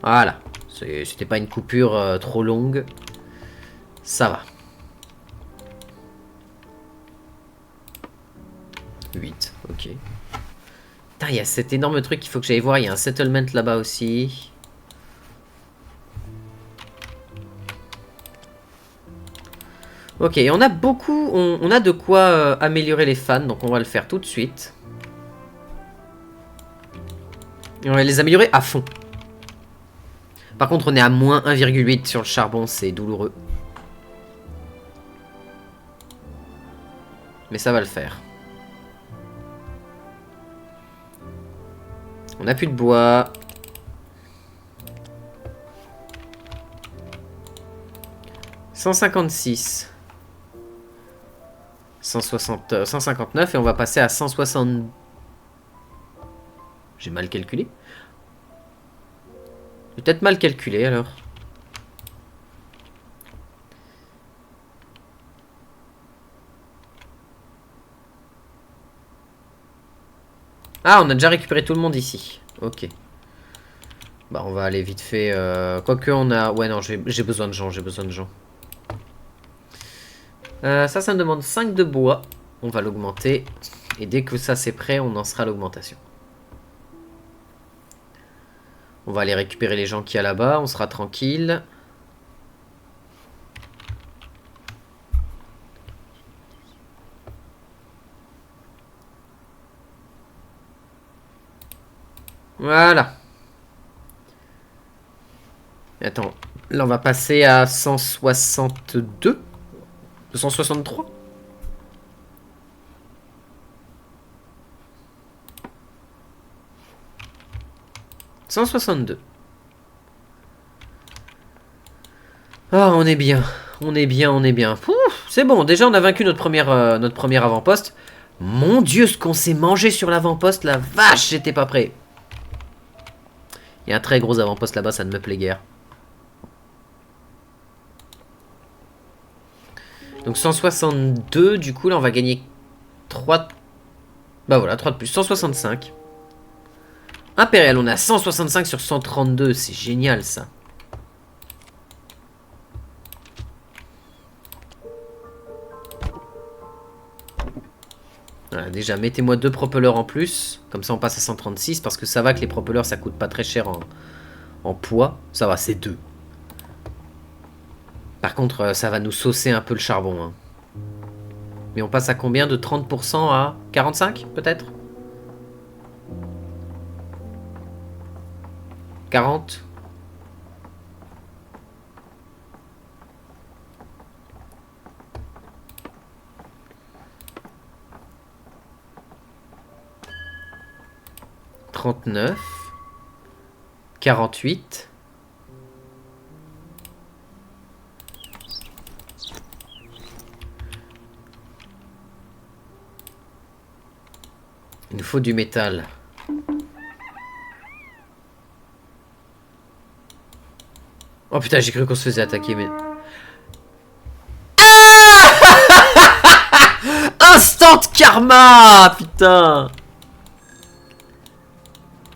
Voilà. C'était pas une coupure trop longue. Ça va. 8, ok. Putain, il y a cet énorme truc qu'il faut que j'aille voir. Il y a un settlement là-bas aussi. Ok, on a beaucoup... On a de quoi améliorer les fans, donc on va le faire tout de suite. Et on va les améliorer à fond. Par contre, on est à moins 1,8 sur le charbon, c'est douloureux. Mais ça va le faire. On n'a plus de bois. « 156. 159 et on va passer à 160. J'ai mal calculé. J'ai peut-être mal calculé alors. Ah, on a déjà récupéré tout le monde ici. Ok. Bah, on va aller vite fait. Quoique, on a. Ouais, non, j'ai besoin de gens. J'ai besoin de gens. Ça me demande 5 de bois. On va l'augmenter. Et dès que ça c'est prêt, on en sera à l'augmentation. On va aller récupérer les gens qu'il y a là-bas. On sera tranquille. Voilà. Attends. Là, on va passer à 162. 163. « 162. Ah, on est bien. On est bien, on est bien. C'est bon, déjà on a vaincu notre premier avant-poste. Mon Dieu, ce qu'on s'est mangé sur l'avant-poste, la vache, j'étais pas prêt. Il y a un très gros avant-poste là-bas, ça ne me plaît guère. Donc 162, du coup là on va gagner 3... Bah voilà, 3 de plus, 165. Impérial, on a 165 sur 132, c'est génial ça. Voilà, déjà, mettez-moi 2 propellers en plus. Comme ça, on passe à 136. Parce que ça va que les propellers, ça coûte pas très cher en poids. Ça va, c'est 2. Par contre, ça va nous saucer un peu le charbon. Hein. Mais on passe à combien? De 30% à 45 peut-être? 40? « 39. 48. Il nous faut du métal. Oh putain, j'ai cru qu'on se faisait attaquer, mais... Instant karma! Putain!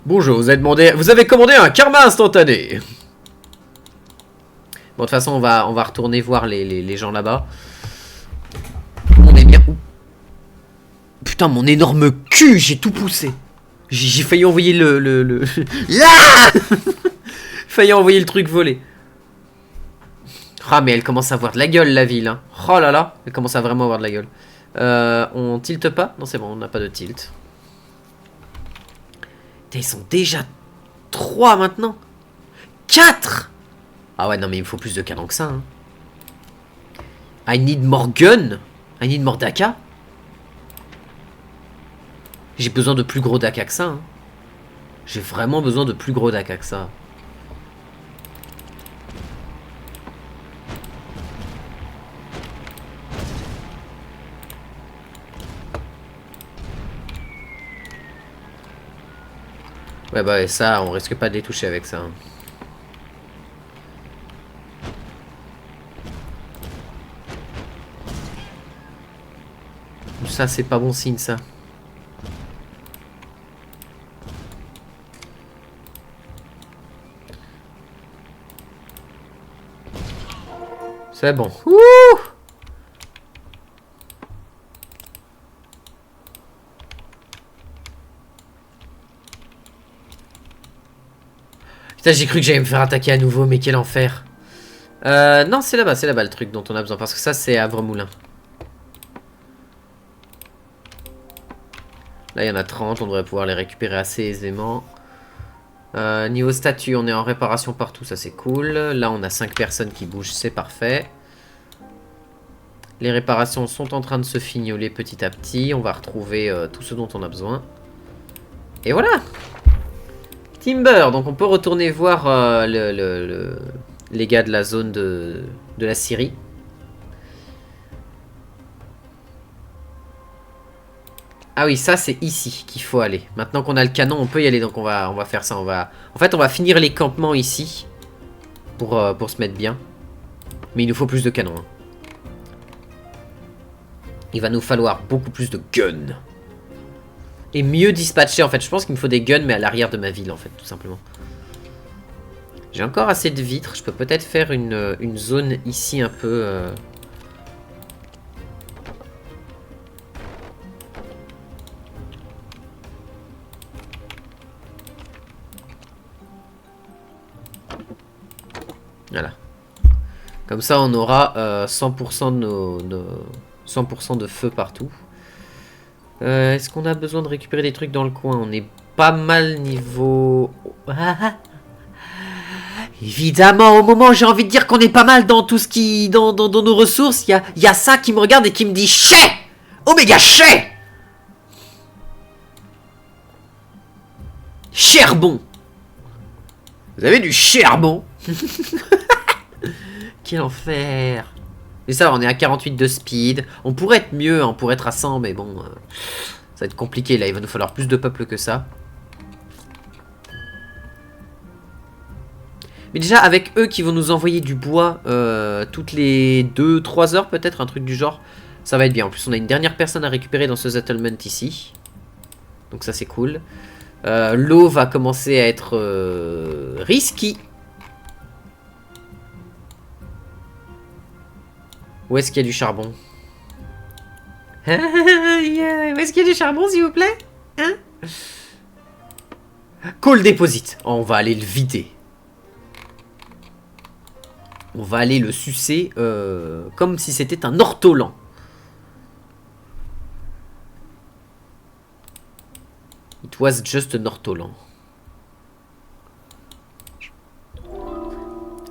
Bonjour, vous avez commandé un karma instantané. Bon, de toute façon, on va retourner voir les gens là-bas. On est bien... Putain, mon énorme cul, j'ai tout poussé. J'ai failli envoyer le... Ah failli envoyer le truc volé. Ah, mais elle commence à avoir de la gueule, la ville. Hein. Oh là là, elle commence à vraiment avoir de la gueule. On tilte pas? Non, c'est bon, on n'a pas de tilt. Putain, ils sont déjà 3 maintenant. 4. Ah ouais, non, mais il me faut plus de canons que ça. Hein. I need more gun. I need more daka. J'ai besoin de plus gros daka que ça. Hein. J'ai vraiment besoin de plus gros daka que ça. Ouais, bah ça, on risque pas de les toucher avec ça. Hein. Ça, c'est pas bon signe, ça. C'est bon. Ouh! Putain, j'ai cru que j'allais me faire attaquer à nouveau, mais quel enfer. Non, c'est là-bas le truc dont on a besoin. Parce que ça, c'est Havre-Moulin. Là, il y en a 30, on devrait pouvoir les récupérer assez aisément. Niveau statut, on est en réparation partout, ça c'est cool. Là, on a 5 personnes qui bougent, c'est parfait. Les réparations sont en train de se fignoler petit à petit. On va retrouver tout ce dont on a besoin. Et voilà! Timber, donc on peut retourner voir les gars de la zone de la Syrie. Ah oui, ça c'est ici qu'il faut aller. Maintenant qu'on a le canon, on peut y aller, donc on va faire ça. En fait, on va finir les campements ici pour se mettre bien. Mais il nous faut plus de canons. Hein. Il va nous falloir beaucoup plus de guns. Et mieux dispatcher, en fait. Je pense qu'il me faut des guns, mais à l'arrière de ma ville, en fait, tout simplement. J'ai encore assez de vitres. Je peux peut-être faire une zone ici un peu... Voilà. Comme ça, on aura 100% de 100% de feu partout. Est-ce qu'on a besoin de récupérer des trucs dans le coin? On est pas mal niveau... Évidemment, au moment où j'ai envie de dire qu'on est pas mal dans tout ce qui... Dans nos ressources, il y a ça qui me regarde et qui me dit chais! Oméga chais! Charbon! Vous avez du charbon? Quel enfer! Et ça, on est à 48 de speed. On pourrait être mieux, on pourrait être à 100, mais bon... ça va être compliqué, là. Il va nous falloir plus de peuple que ça. Mais déjà, avec eux qui vont nous envoyer du bois toutes les 2-3 heures, peut-être, un truc du genre, ça va être bien. En plus, on a une dernière personne à récupérer dans ce settlement ici. Donc ça, c'est cool. L'eau va commencer à être risky. Où est-ce qu'il y a du charbon? Où est-ce qu'il y a du charbon, s'il vous plaît? Hein? Coal deposit. On va aller le vider. On va aller le sucer comme si c'était un ortolan. It was just an ortolan.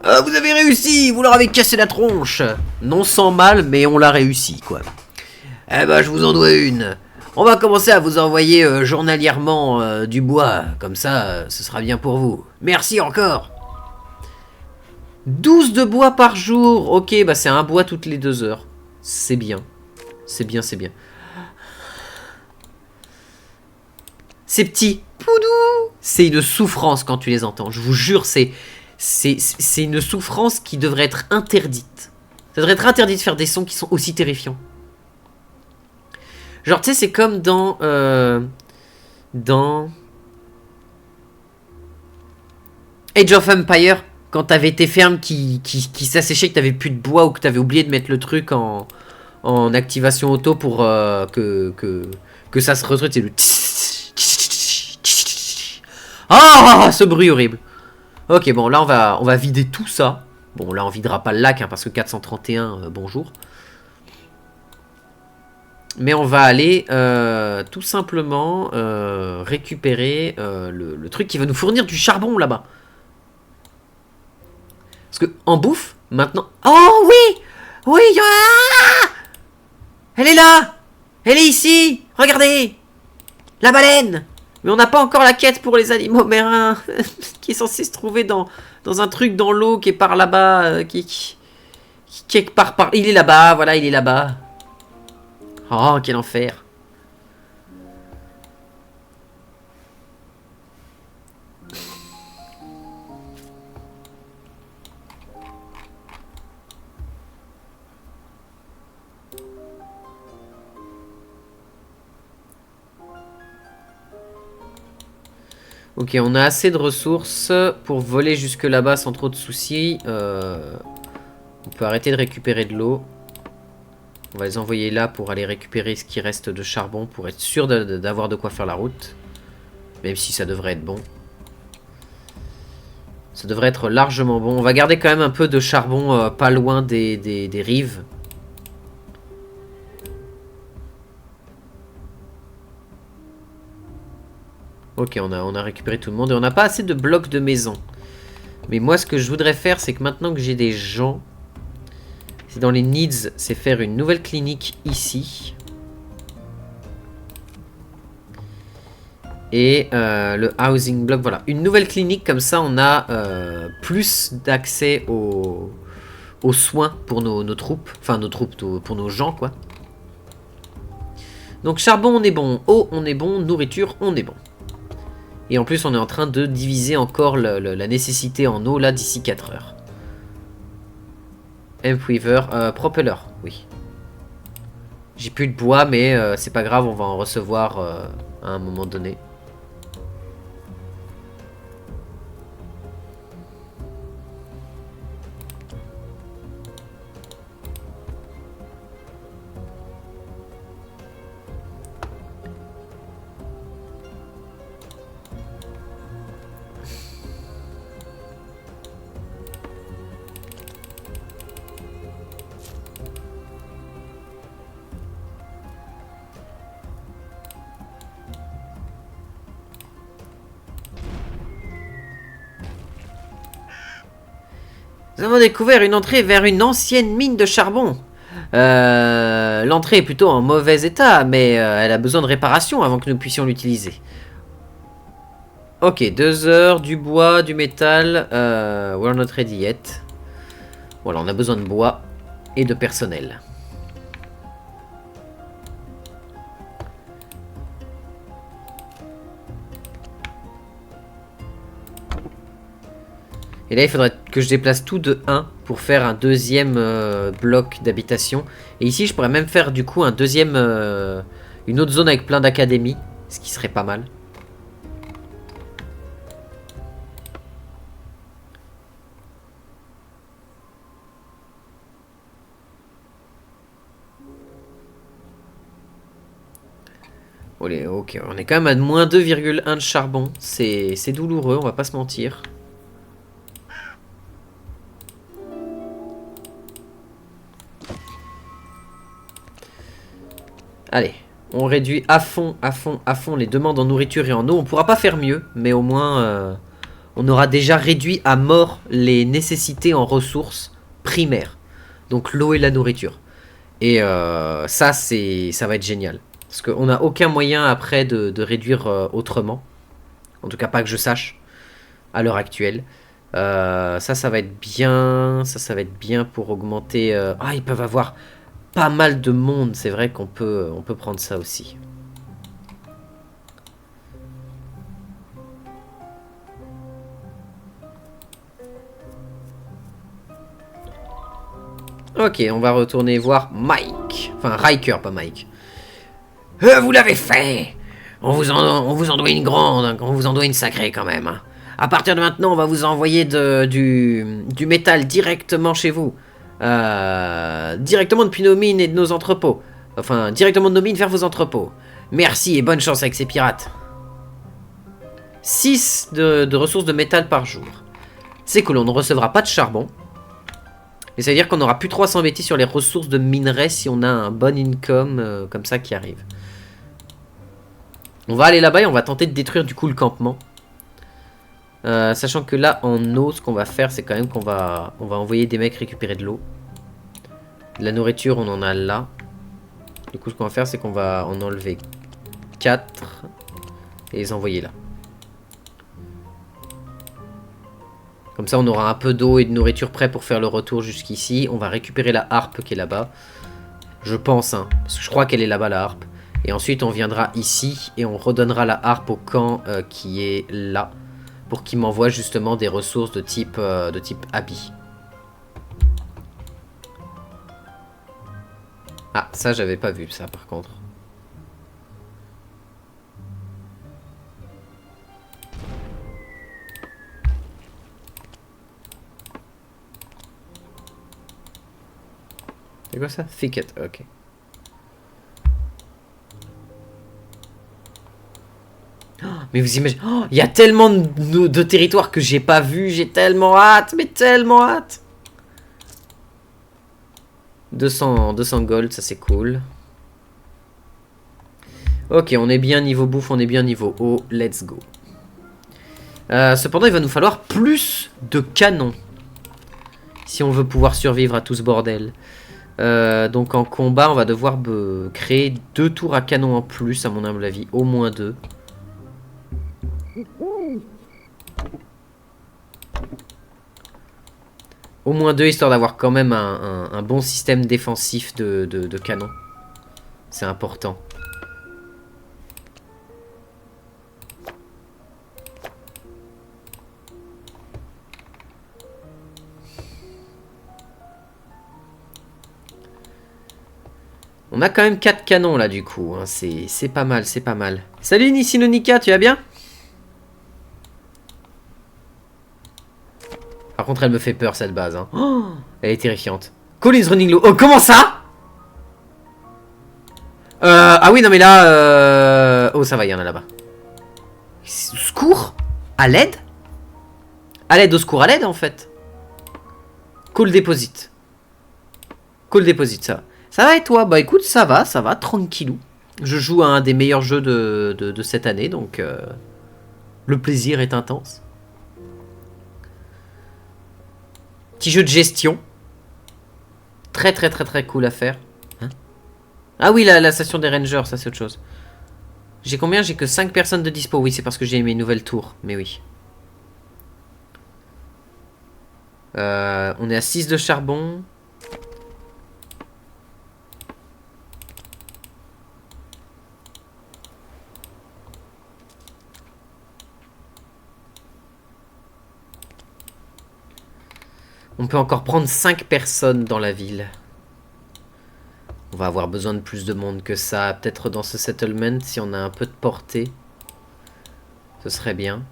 Vous avez réussi, vous leur avez cassé la tronche. Non sans mal, mais on l'a réussi, quoi. Eh ben, je vous en dois une. On va commencer à vous envoyer journalièrement du bois. Comme ça, ce sera bien pour vous. Merci encore. 12 de bois par jour. Ok, bah c'est un bois toutes les 2 heures. C'est bien. C'est bien, c'est bien. Ces petits poudous. C'est une souffrance quand tu les entends. Je vous jure, c'est une souffrance qui devrait être interdite. Ça devrait être interdit de faire des sons qui sont aussi terrifiants. Genre, tu sais, c'est comme dans... Age of Empire, quand t'avais tes fermes qui s'asséchaient, que t'avais plus de bois ou que t'avais oublié de mettre le truc en activation auto pour que ça se retrouve, c'est le... Ah, ce bruit horrible. Ok, bon, là, on va vider tout ça. Bon, là, on videra pas le lac, hein, parce que 431, bonjour. Mais on va aller tout simplement récupérer le truc qui va nous fournir du charbon, là-bas. Parce que, en bouffe, maintenant... Oh, oui! Oui, elle est là! Elle est ici! Regardez! La baleine! Mais on n'a pas encore la quête pour les animaux marins qui est censé se trouver dans un truc dans l'eau qui est par là-bas, qui est par... Il est là-bas, voilà, il est là-bas. Oh, quel enfer. Ok, on a assez de ressources pour voler jusque là-bas sans trop de soucis. On peut arrêter de récupérer de l'eau. On va les envoyer là pour aller récupérer ce qui reste de charbon pour être sûr d'avoir de quoi faire la route. Même si ça devrait être bon. Ça devrait être largement bon. On va garder quand même un peu de charbon pas loin des rives. Ok, on a récupéré tout le monde. Et on n'a pas assez de blocs de maison. Mais moi, ce que je voudrais faire, c'est que maintenant que j'ai des gens... C'est dans les needs, c'est faire une nouvelle clinique ici. Et le housing block, voilà. Une nouvelle clinique, comme ça, on a plus d'accès aux soins pour nos troupes. Enfin, nos troupes, pour nos gens, quoi. Donc, charbon, on est bon. Eau, on est bon. Nourriture, on est bon. Et en plus, on est en train de diviser encore la nécessité en eau, là, d'ici 4 heures. Hemp Weaver, Propeller, oui. J'ai plus de bois, mais c'est pas grave, on va en recevoir à un moment donné. Nous avons découvert une entrée vers une ancienne mine de charbon. L'entrée est plutôt en mauvais état, mais elle a besoin de réparation avant que nous puissions l'utiliser. Ok, 2 heures, du bois, du métal. We're not ready yet. Voilà, on a besoin de bois et de personnel. Et là, il faudrait que je déplace tout de 1 pour faire un deuxième bloc d'habitation. Et ici, je pourrais même faire du coup un deuxième... une autre zone avec plein d'académies. Ce qui serait pas mal. Ok, on est quand même à moins 2,1 de charbon. C'est douloureux, on va pas se mentir. Allez, on réduit à fond les demandes en nourriture et en eau. On pourra pas faire mieux, mais au moins on aura déjà réduit à mort les nécessités en ressources primaires. Donc l'eau et la nourriture. Et ça va être génial. Parce qu'on n'a aucun moyen après de réduire autrement. En tout cas pas que je sache à l'heure actuelle. Ça va être bien. Ça va être bien pour augmenter... Ah, ils peuvent avoir... pas mal de monde, c'est vrai qu'on peut, on peut prendre ça aussi. Ok, on va retourner voir Mike. Enfin, Riker, pas Mike. Vous l'avez fait. On vous en doit une grande, hein, on vous en doit une sacrée quand même. Hein. À partir de maintenant, on va vous envoyer du métal directement chez vous. Directement depuis nos mines et de nos entrepôts. Enfin, directement de nos mines vers vos entrepôts. Merci et bonne chance avec ces pirates. 6 de ressources de métal par jour. C'est cool, on ne recevra pas de charbon. Mais ça veut dire qu'on n'aura plus trop à s'embêter sur les ressources de minerais si on a un bon income comme ça qui arrive. On va aller là-bas et on va tenter de détruire du coup le campement. Sachant que là, en eau, ce qu'on va faire, c'est quand même qu'on va envoyer des mecs récupérer de l'eau. De la nourriture, on en a là. Du coup, ce qu'on va faire, c'est qu'on va en enlever 4 et les envoyer là. Comme ça, on aura un peu d'eau et de nourriture prêt pour faire le retour jusqu'ici. On va récupérer la harpe qui est là-bas. Je pense, hein, parce que je crois qu'elle est là-bas, la harpe. Et ensuite, on viendra ici et on redonnera la harpe au camp qui est là. Pour qu'il m'envoie justement des ressources de type habit. Ah, ça, j'avais pas vu ça, par contre. C'est quoi ça? Thicket, ok. Oh, mais vous imaginez... Oh, il y a tellement de territoires que j'ai pas vu. J'ai tellement hâte, mais tellement hâte. 200 gold, ça c'est cool. Ok, on est bien niveau bouffe, on est bien niveau eau. Let's go. Cependant, il va nous falloir plus de canons. Si on veut pouvoir survivre à tout ce bordel. Donc en combat, on va devoir créer 2 tours à canon en plus, à mon humble avis. Au moins 2. Au moins 2, histoire d'avoir quand même un bon système défensif de canon. C'est important. On a quand même 4 canons là du coup. Hein. C'est pas mal, c'est pas mal. Salut Nissinonika, tu vas bien? Par contre, elle me fait peur cette base. Hein. Oh, elle est terrifiante. Collins Running Low. Oh, comment ça? Ah oui, non mais là... Oh, ça va, il y en a là-bas. Secours? À l'aide? À l'aide, au secours, à l'aide en fait. Call Deposit. Call Deposit, ça va. Ça va et toi? Bah écoute, ça va, tranquillou. Je joue à un des meilleurs jeux de cette année, donc... le plaisir est intense. Petit jeu de gestion. Très cool à faire. Hein? Ah oui, la station des rangers, ça c'est autre chose. J'ai combien? J'ai que 5 personnes de dispo. Oui, c'est parce que j'ai mes nouvelles tours. Mais oui. On est à 6 de charbon. On peut encore prendre 5 personnes dans la ville. On va avoir besoin de plus de monde que ça. Peut-être dans ce settlement, si on a un peu de portée. Ce serait bien.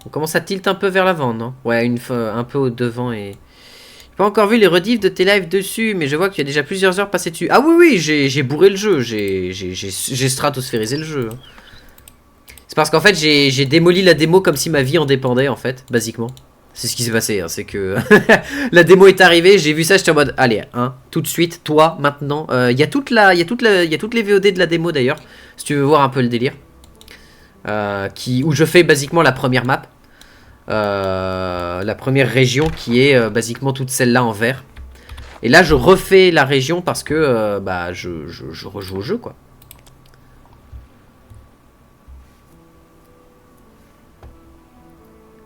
On commence à tilt un peu vers l'avant, non? Ouais, un peu au devant et... J'ai pas encore vu les rediffs de tes lives dessus, mais je vois qu'il y a déjà plusieurs heures passées dessus. Ah oui, j'ai bourré le jeu. J'ai stratosphérisé le jeu. C'est parce qu'en fait, j'ai démoli la démo comme si ma vie en dépendait, en fait, basiquement. C'est ce qui s'est passé, hein, c'est que la démo est arrivée, j'ai vu ça, j'étais en mode, allez, hein, tout de suite, toi, maintenant. Il y a toutes les VOD de la démo d'ailleurs, si tu veux voir un peu le délire. Où je fais basiquement la première map. La première région qui est basiquement toute celle-là en vert. Et là, je refais la région parce que bah, je rejoue au jeu, quoi.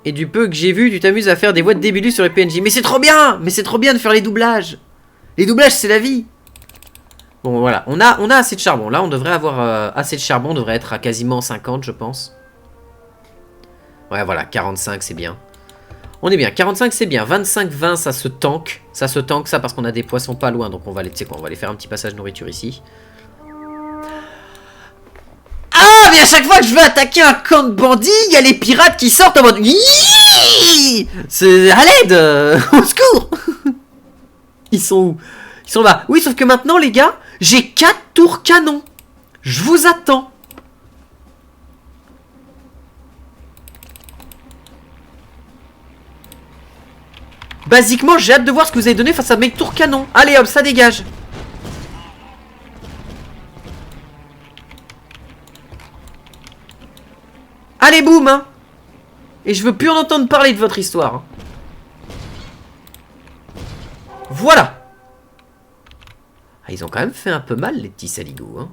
Et du peu que j'ai vu, tu t'amuses à faire des voix de début sur les PNJ. Mais c'est trop bien! Mais c'est trop bien de faire les doublages! Les doublages, c'est la vie! Bon, voilà. On a assez de charbon. Là, on devrait avoir assez de charbon. On devrait être à quasiment 50, je pense. Ouais, voilà. 45, c'est bien. On est bien. 45, c'est bien. 25, 20, ça se tank. Ça se tank, ça, parce qu'on a des poissons pas loin. Donc, on va aller, tu sais quoi, on va aller faire un petit passage nourriture ici. Ah, mais à chaque fois que je veux attaquer un camp de bandits, il y a les pirates qui sortent en mode... C'est à l'aide. Au secours. Ils sont où? Ils sont là. Oui, sauf que maintenant, les gars, j'ai 4 tours canon. Je vous attends. Basiquement, j'ai hâte de voir ce que vous avez donné face à mes tours canon. Allez, hop, ça dégage. Allez, boum, hein. Et je veux plus en entendre parler de votre histoire. Hein. Voilà. Ah, ils ont quand même fait un peu mal, les petits saligots, hein.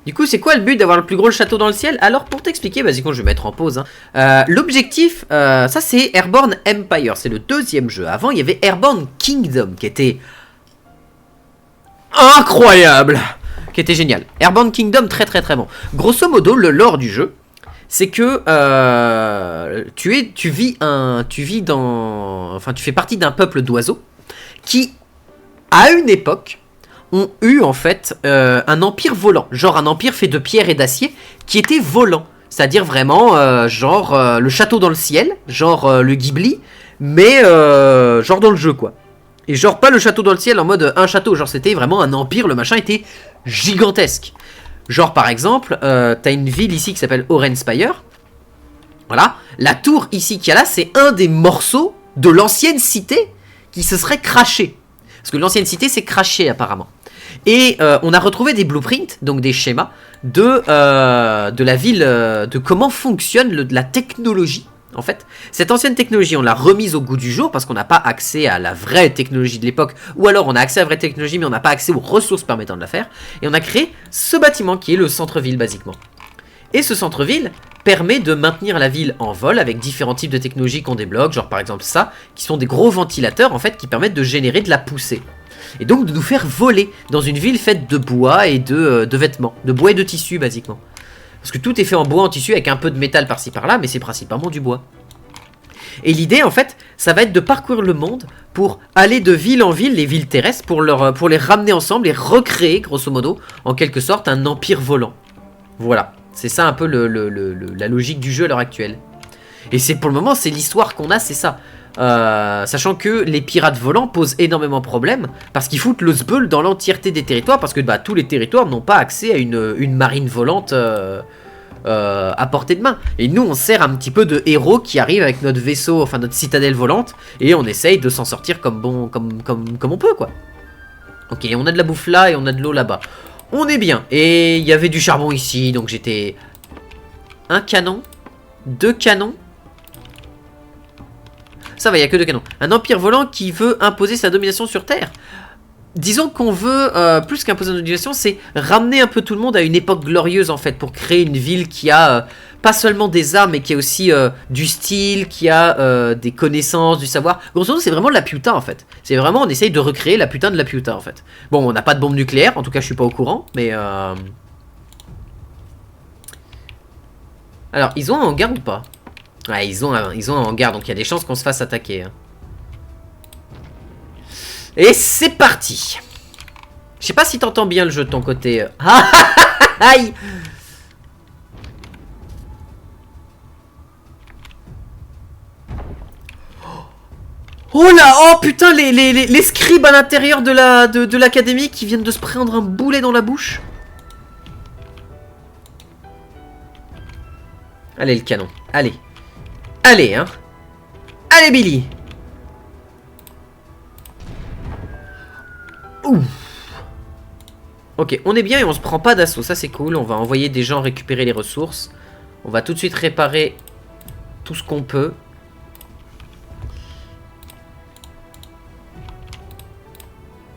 Du coup, c'est quoi le but d'avoir le plus gros château dans le ciel? Alors, pour t'expliquer, basiquement, je vais mettre en pause. Hein. L'objectif, ça c'est Airborne Empire. C'est le 2e jeu. Avant, il y avait Airborne Kingdom, qui était... incroyable! Qui était génial. Airborne Kingdom, très bon. Grosso modo, le lore du jeu, c'est que tu fais partie d'un peuple d'oiseaux qui, à une époque, ont eu en fait un empire volant, genre un empire fait de pierre et d'acier qui était volant, C'est-à-dire vraiment, genre, le château dans le ciel, genre le Ghibli, mais genre dans le jeu, quoi. Et genre pas le château dans le ciel en mode un château, genre c'était vraiment un empire, le machin était gigantesque. Genre par exemple, t'as une ville ici qui s'appelle Orenspire. Voilà, la tour ici qu'il y a là, c'est un des morceaux de l'ancienne cité qui se serait craché. Parce que l'ancienne cité s'est crachée apparemment. Et on a retrouvé des blueprints, donc des schémas, de la ville, de comment fonctionne la technologie. En fait, cette ancienne technologie, on l'a remise au goût du jour parce qu'on n'a pas accès à la vraie technologie de l'époque, ou alors on a accès à la vraie technologie, mais on n'a pas accès aux ressources permettant de la faire. Et on a créé ce bâtiment qui est le centre-ville, basiquement. Et ce centre-ville permet de maintenir la ville en vol avec différents types de technologies qu'on débloque, genre par exemple ça, qui sont des gros ventilateurs en fait qui permettent de générer de la poussée. Et donc de nous faire voler dans une ville faite de bois et de vêtements, de bois et de tissu basiquement. Parce que tout est fait en bois, en tissu, avec un peu de métal par-ci par-là, mais c'est principalement du bois. Et l'idée en fait, ça va être de parcourir le monde pour aller de ville en ville, les villes terrestres, pour les ramener ensemble et recréer grosso modo, en quelque sorte, un empire volant. Voilà. C'est ça un peu la logique du jeu à l'heure actuelle. Et c'est pour le moment, c'est l'histoire qu'on a, c'est ça. Sachant que les pirates volants posent énormément de problèmes, parce qu'ils foutent le sbeul dans l'entièreté des territoires, parce que bah, tous les territoires n'ont pas accès à une marine volante à portée de main. Et nous, on sert un petit peu de héros qui arrive avec notre vaisseau, enfin notre citadelle volante, et on essaye de s'en sortir comme on peut, quoi. Ok, on a de la bouffe là, et on a de l'eau là-bas. On est bien. Et il y avait du charbon ici, donc j'étais... Un canon. 2 canons. Ça va, il n'y a que 2 canons. Un empire volant qui veut imposer sa domination sur Terre. Disons qu'on veut, plus qu'imposer sa domination, c'est ramener un peu tout le monde à une époque glorieuse, en fait, pour créer une ville qui a pas seulement des armes, mais qui a aussi du style, qui a des connaissances, du savoir. Grosso modo, c'est vraiment de la putain, en fait. C'est vraiment, on essaye de recréer la putain de la putain, en fait. Bon, on n'a pas de bombe nucléaire, en tout cas, je suis pas au courant, mais... Alors, ils ont un hangar ou pas? Ouais, ils ont un hangar, donc il y a des chances qu'on se fasse attaquer. Hein. Et c'est parti. Je sais pas si t'entends bien le jeu de ton côté. Aïe. Oh là, oh putain, les scribes à l'intérieur de l'académie qui viennent de se prendre un boulet dans la bouche. Allez, le canon. Allez. Allez, hein. Allez, Billy. Ouh. Ok, on est bien et on se prend pas d'assaut. Ça, c'est cool. On va envoyer des gens récupérer les ressources. On va tout de suite réparer tout ce qu'on peut.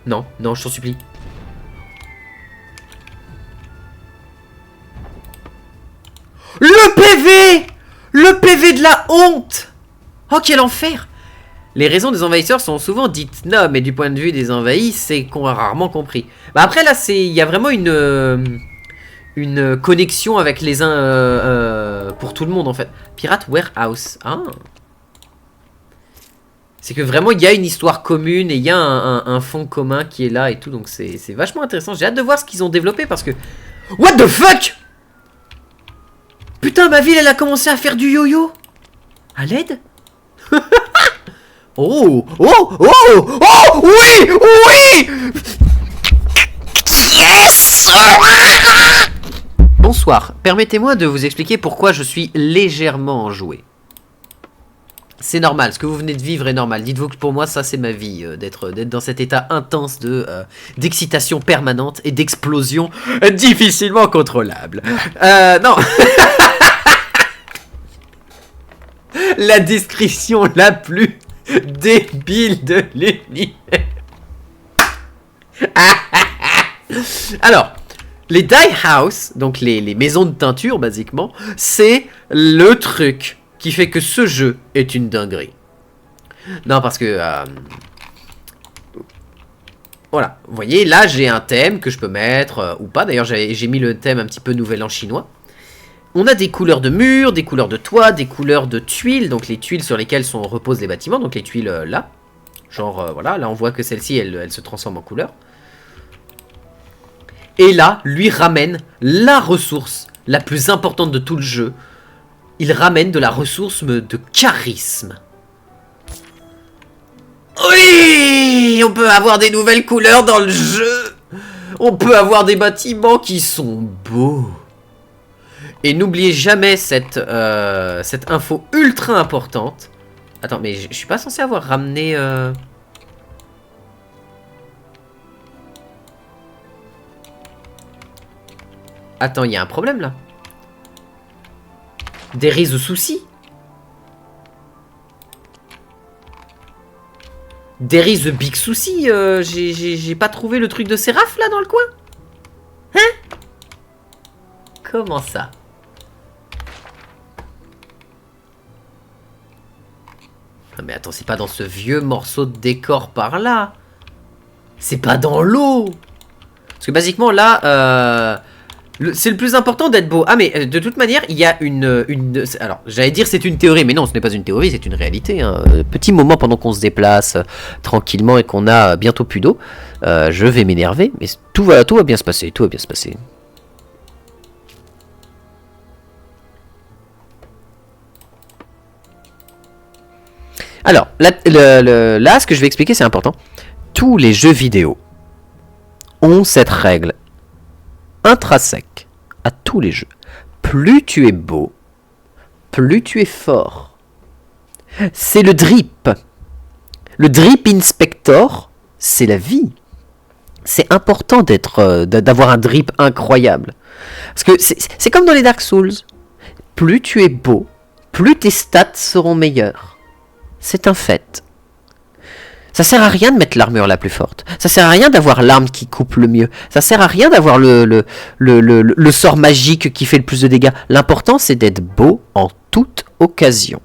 Non, non, je t'en supplie. Le PV! Le PV de la honte! Oh, quel enfer! Les raisons des envahisseurs sont souvent dites nobles, mais du point de vue des envahis, c'est qu'on a rarement compris. Bah après, là, il y a vraiment une connexion avec les uns pour tout le monde, en fait. Pirate Warehouse. Ah. C'est que vraiment, il y a une histoire commune et il y a un fond commun qui est là et tout, donc c'est vachement intéressant. J'ai hâte de voir ce qu'ils ont développé parce que... What the fuck? Putain, ma ville, elle a commencé à faire du yo-yo. À l'aide? Oh, oh, oh, oh, oui, oui. Yes. Bonsoir, permettez-moi de vous expliquer pourquoi je suis légèrement enjoué. C'est normal, ce que vous venez de vivre est normal. Dites-vous que pour moi, ça c'est ma vie, d'être dans cet état intense d'excitation permanente et d'explosion difficilement contrôlable. Non. La description la plus débile de l'univers. Alors, les dye house, donc les maisons de teinture, basiquement, c'est le truc qui fait que ce jeu est une dinguerie. Non, parce que... voilà, vous voyez, là j'ai un thème que je peux mettre, ou pas. D'ailleurs, j'ai mis le thème un petit peu nouvel an chinois. On a des couleurs de murs, des couleurs de toit, des couleurs de tuiles, donc les tuiles sur lesquelles reposent les bâtiments, donc les tuiles là. Genre, voilà, là on voit que celle-ci, elle se transforme en couleur. Et là, lui ramène la ressource la plus importante de tout le jeu, il ramène de la ressource de charisme. Oui, on peut avoir des nouvelles couleurs dans le jeu. On peut avoir des bâtiments qui sont beaux. Et n'oubliez jamais cette info ultra importante. Attends, mais je suis pas censé avoir ramené... Attends, il y a un problème là. There is a souci. There is a big souci. J'ai pas trouvé le truc de Séraph là dans le coin. Hein? Comment ça? Non mais attends, c'est pas dans ce vieux morceau de décor par là. C'est pas dans l'eau. Parce que basiquement là, c'est le plus important d'être beau. Ah mais de toute manière, il y a alors, j'allais dire c'est une théorie, mais non, ce n'est pas une théorie, c'est une réalité. Hein. Petit moment pendant qu'on se déplace tranquillement et qu'on a bientôt plus d'eau, je vais m'énerver, mais tout va bien se passer, tout va bien se passer. Alors, là, ce que je vais expliquer, c'est important. Tous les jeux vidéo ont cette règle intrinsèque à tous les jeux. Plus tu es beau, plus tu es fort. C'est le drip. Le drip inspector, c'est la vie. C'est important d'avoir un drip incroyable. Parce que c'est comme dans les Dark Souls. Plus tu es beau, plus tes stats seront meilleures. C'est un fait. Ça sert à rien de mettre l'armure la plus forte. Ça sert à rien d'avoir l'arme qui coupe le mieux. Ça sert à rien d'avoir le sort magique qui fait le plus de dégâts. L'important, c'est d'être beau en toute occasion.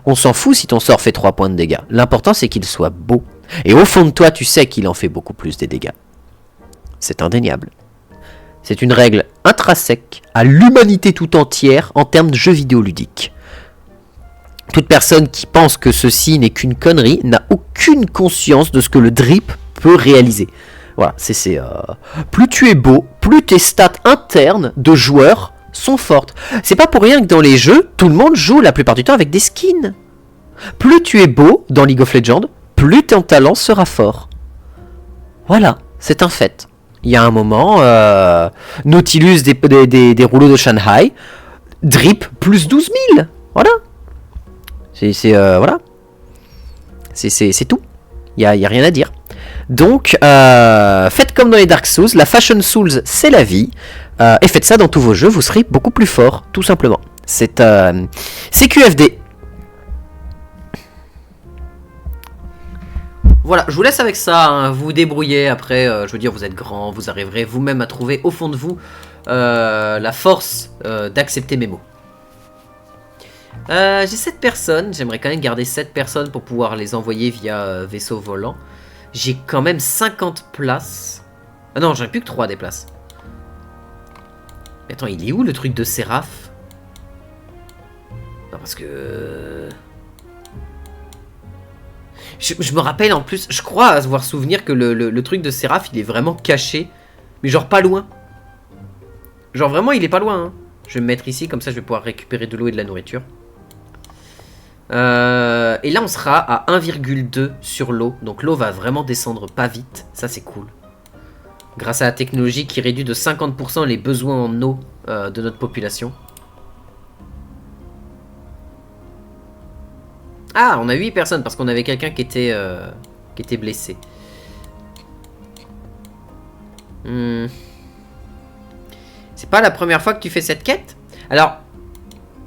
On s'en fout si ton sort fait 3 points de dégâts. L'important, c'est qu'il soit beau. Et au fond de toi, tu sais qu'il en fait beaucoup plus des dégâts. C'est indéniable. C'est une règle intrinsèque à l'humanité tout entière en termes de jeux vidéo ludiques. Toute personne qui pense que ceci n'est qu'une connerie n'a aucune conscience de ce que le drip peut réaliser. Voilà, plus tu es beau, plus tes stats internes de joueurs sont fortes. C'est pas pour rien que dans les jeux, tout le monde joue la plupart du temps avec des skins. Plus tu es beau dans League of Legends, plus ton talent sera fort. Voilà, c'est un fait. Il y a un moment, Nautilus des rouleaux de Shanghai, drip plus 12 000. Voilà. Voilà. C'est tout. Il y a rien à dire. Donc, faites comme dans les Dark Souls. La Fashion Souls, c'est la vie. Et faites ça dans tous vos jeux. Vous serez beaucoup plus fort, tout simplement. C'est QFD. Voilà, je vous laisse avec ça. Hein. Vous vous débrouillez. Après, je veux dire, vous êtes grand. Vous arriverez vous-même à trouver au fond de vous la force d'accepter mes mots. J'ai 7 personnes, j'aimerais quand même garder 7 personnes pour pouvoir les envoyer via vaisseau volant. J'ai quand même 50 places. Ah non, j'en ai plus que 3 des places. Mais attends, il est où le truc de Séraph? Non, parce que... Je me rappelle en plus, je crois avoir souvenir que le truc de Séraph, il est vraiment caché. Mais genre pas loin. Genre vraiment, il est pas loin. Hein. Je vais me mettre ici, comme ça je vais pouvoir récupérer de l'eau et de la nourriture. Et là on sera à 1,2 sur l'eau. Donc l'eau va vraiment descendre pas vite. Ça c'est cool. Grâce à la technologie qui réduit de 50% les besoins en eau de notre population. Ah, on a 8 personnes parce qu'on avait quelqu'un qui était blessé. C'est pas la première fois que tu fais cette quête? Alors,